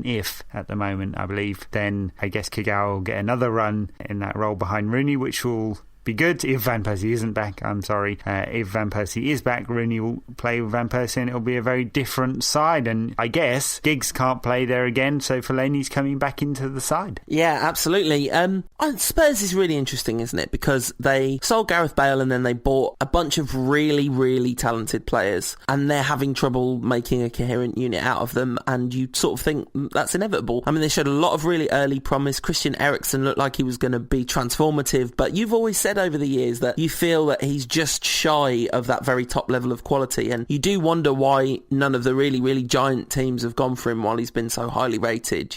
if at the moment, I believe, then I guess Kagawa will get another run in that role behind Rooney, which will be good. If Van Persie isn't back, I'm sorry. If Van Persie is back, Rooney will play with Van Persie and it'll be a very different side. And I guess Giggs can't play there again, so Fellaini's coming back into the side. Yeah, absolutely. Spurs is really interesting, isn't it? Because they sold Gareth Bale and then they bought a bunch of really, really talented players and they're having trouble making a coherent unit out of them, and you sort of think that's inevitable. I mean, they showed a lot of really early promise. Christian Eriksen looked like he was going to be transformative, but you've always said over the years that you feel that he's just shy of that very top level of quality, and you do wonder why none of the really, really giant teams have gone for him while he's been so highly rated,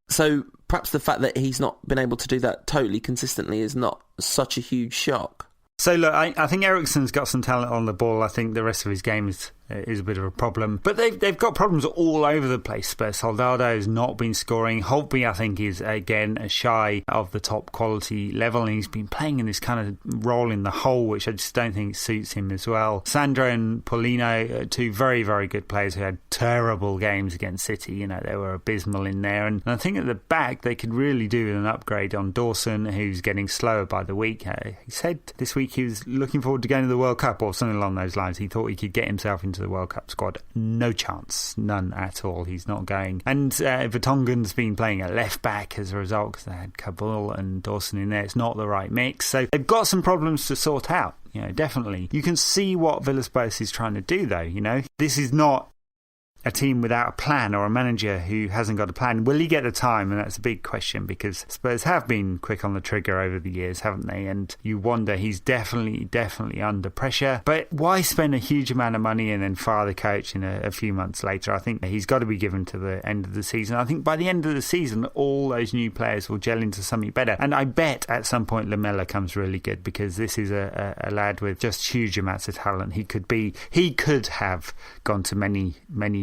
So perhaps the fact that he's not been able to do that totally consistently is not such a huge shock. So look, I think Eriksen's got some talent on the ball. I think the rest of his game is a bit of a problem. But they've got problems all over the place. Spurs. Soldado has not been scoring. Holtby, I think, is again shy of the top quality level, and he's been playing in this kind of role in the hole, which I just don't think suits him as well. Sandro and Paulino, two very, very good players who had terrible games against City. They were abysmal in there. And I think at the back, they could really do with an upgrade on Dawson, who's getting slower by the week. He said this week he was looking forward to going to the World Cup or something along those lines. He thought he could get himself into the World Cup squad. No chance. None at all. He's not going. And Vertonghen's been playing at left back as a result because they had Kabul and Dawson in there. It's not the right mix. So they've got some problems to sort out. Definitely. You can see what Villas-Boas is trying to do, though. This is not a team without a plan or a manager who hasn't got a plan. Will he get the time? And that's a big question, because Spurs have been quick on the trigger over the years, haven't they? And you wonder, he's definitely under pressure. But why spend a huge amount of money and then fire the coach in a few months later? I think he's got to be given to the end of the season. I think by the end of the season, all those new players will gel into something better. And I bet at some point Lamela comes really good, because this is a lad with just huge amounts of talent. He could have gone to many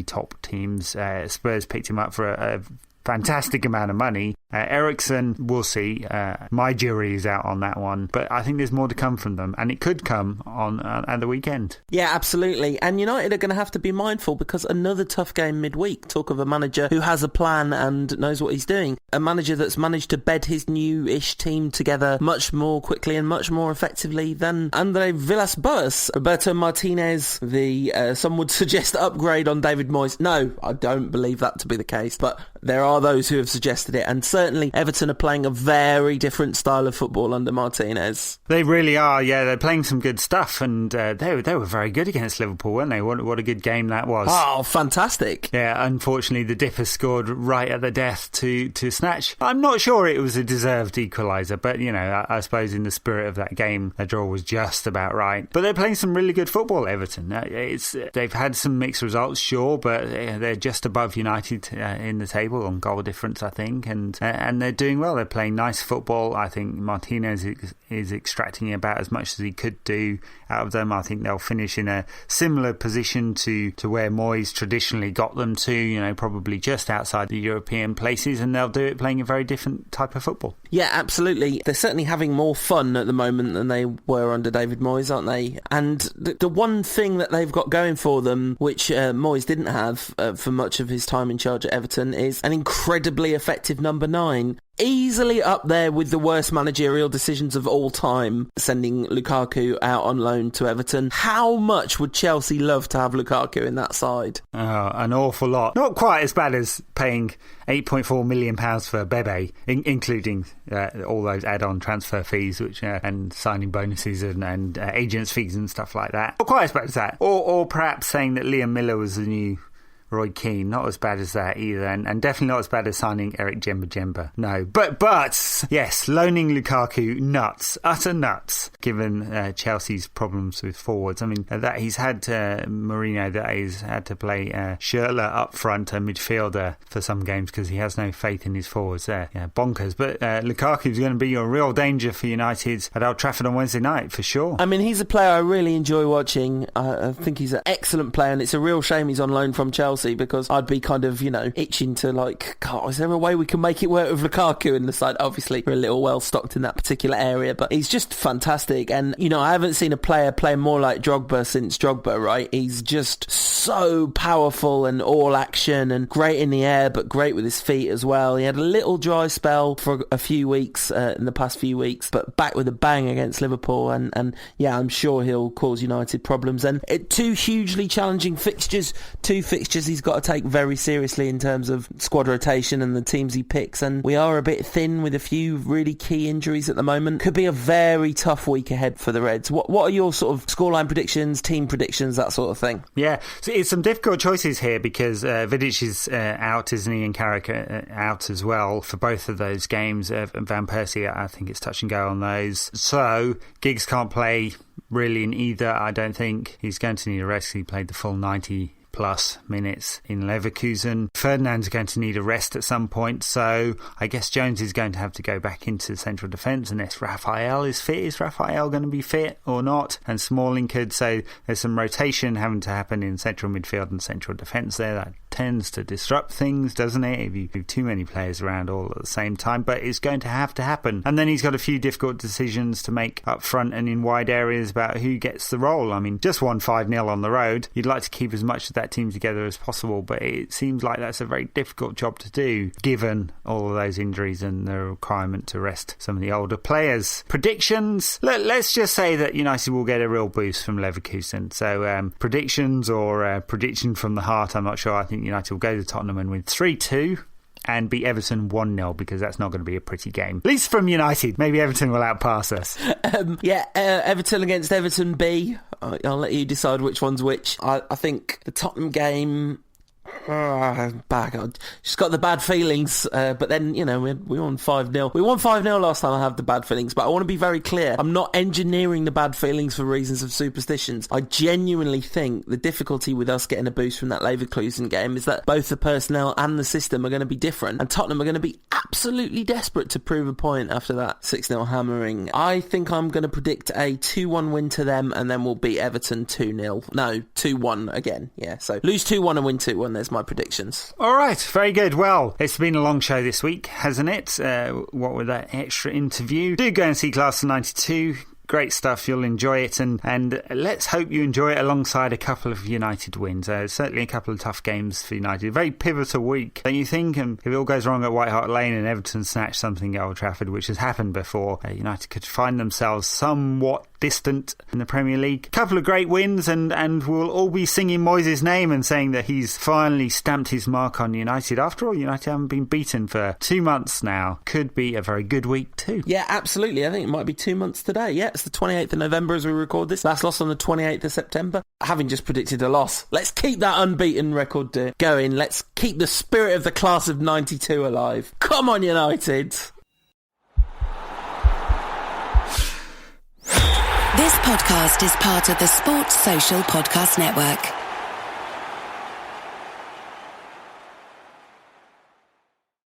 top teams. Spurs picked him up for a fantastic amount of money. Eriksen, we'll see. My jury is out on that one, but I think there's more to come from them, and it could come on at the weekend. Yeah, absolutely. And United are going to have to be mindful, because another tough game midweek. Talk of a manager who has a plan and knows what he's doing. A manager that's managed to bed his new-ish team together much more quickly and much more effectively than Andre Villas-Boas. Roberto Martinez, the some would suggest upgrade on David Moyes. No, I don't believe that to be the case, but there are those who have suggested it, and certainly Everton are playing a very different style of football under Martinez. They really are, yeah. They're playing some good stuff, and they were very good against Liverpool, weren't they? What a good game that was. Oh, fantastic. Yeah, unfortunately the Dippers scored right at the death to snatch. I'm not sure it was a deserved equaliser, but I suppose in the spirit of that game, a draw was just about right. But they're playing some really good football, Everton. They've had some mixed results, sure, but they're just above United in the table on goal difference, I think, and they're doing well. They're playing nice football. I think Martinez is extracting about as much as he could do out of them. I think they'll finish in a similar position to where Moyes traditionally got them to, probably just outside the European places, and they'll do it playing a very different type of football. Yeah, absolutely. They're certainly having more fun at the moment than they were under David Moyes, aren't they? And the one thing that they've got going for them, which Moyes didn't have for much of his time in charge at Everton, is an incredibly effective number 9. 2009. Easily up there with the worst managerial decisions of all time, sending Lukaku out on loan to Everton. How much would Chelsea love to have Lukaku in that side? Oh, an awful lot. Not quite as bad as paying £8.4 million for Bebe, including all those add-on transfer fees which and signing bonuses and agents' fees and stuff like that. Not quite as bad as that. Or perhaps saying that Liam Miller was the new Roy Keane. Not as bad as that either, and definitely not as bad as signing Eric Djemba. No, but yes, loaning Lukaku, nuts, utter nuts, given Chelsea's problems with forwards. I mean, that he's had Mourinho, that he's had to play Schürrle up front, a midfielder, for some games because he has no faith in his forwards there. Yeah, bonkers. But Lukaku's going to be a real danger for United at Old Trafford on Wednesday night, for sure. I mean, he's a player I really enjoy watching. I think he's an excellent player, and it's a real shame he's on loan from Chelsea, because I'd be kind of, itching to God, is there a way we can make it work with Lukaku in the side? Obviously, we're a little well stocked in that particular area, but he's just fantastic. And, I haven't seen a player play more like Drogba since Drogba, right? He's just so powerful and all action and great in the air, but great with his feet as well. He had a little dry spell for a few weeks in the past few weeks, but back with a bang against Liverpool. And yeah, I'm sure he'll cause United problems. And two hugely challenging fixtures, he's got to take very seriously in terms of squad rotation and the teams he picks, and we are a bit thin with a few really key injuries at the moment. Could be a very tough week ahead for the Reds. What are your sort of scoreline predictions, team predictions, that sort of thing? Yeah, so it's some difficult choices here because Vidic is out, isn't he, and Carrick out as well for both of those games. Van Persie, I think it's touch and go on those. So Giggs can't play really in either, I don't think. He's going to need a rest. He played the full 90 plus minutes in Leverkusen. Ferdinand's going to need a rest at some point, so I guess Jones is going to have to go back into central defence unless Raphael is fit. Is Raphael going to be fit or not? And Smalling could, so there's some rotation having to happen in central midfield and central defence there. That tends to disrupt things, doesn't it, if you have too many players around all at the same time, but it's going to have to happen. And then he's got a few difficult decisions to make up front and in wide areas about who gets the role. I mean, just won 5-0 on the road. You'd like to keep as much of that team together as possible, but it seems like that's a very difficult job to do given all of those injuries and the requirement to rest some of the older players. Predictions? Let's just say that United will get a real boost from Leverkusen. So predictions or prediction from the heart, I'm not sure. I think United will go to Tottenham and win 3-2 and beat Everton 1-0, because that's not going to be a pretty game. At least from United. Maybe Everton will outpass us. Everton against Everton B. I'll let you decide which one's which. I think the Tottenham game... just got the bad feelings, but then we won 5-0. We won 5-0 last time. I have the bad feelings, but I want to be very clear, I'm not engineering the bad feelings for reasons of superstitions. I genuinely think the difficulty with us getting a boost from that Leverkusen game is that both the personnel and the system are going to be different, and Tottenham are going to be absolutely desperate to prove a point after that 6-0 hammering. I think I'm going to predict a 2-1 win to them, and then we'll beat Everton 2-0. No, 2-1 again. Yeah, so lose 2-1 and win 2-1. There's my predictions. All right, very good. Well, it's been a long show this week, hasn't it? What with that extra interview. Do go and see Class of 92. Great stuff, you'll enjoy it, and let's hope you enjoy it alongside a couple of United wins. Certainly a couple of tough games for United. A very pivotal week, don't you think? And if it all goes wrong at White Hart Lane and Everton snatch something at Old Trafford, which has happened before, United could find themselves somewhat distant in the Premier League. A couple of great wins, and we'll all be singing Moyes' name and saying that he's finally stamped his mark on United. After all, United haven't been beaten for 2 months now. Could be a very good week too. Yeah, absolutely. I think it might be 2 months today. Yeah, it's the 28th of November as we record this. Last loss on the 28th of September. Having just predicted a loss, let's keep that unbeaten record going. Let's keep the spirit of the Class of 92 alive. Come on, United! This podcast is part of the Sports Social Podcast Network.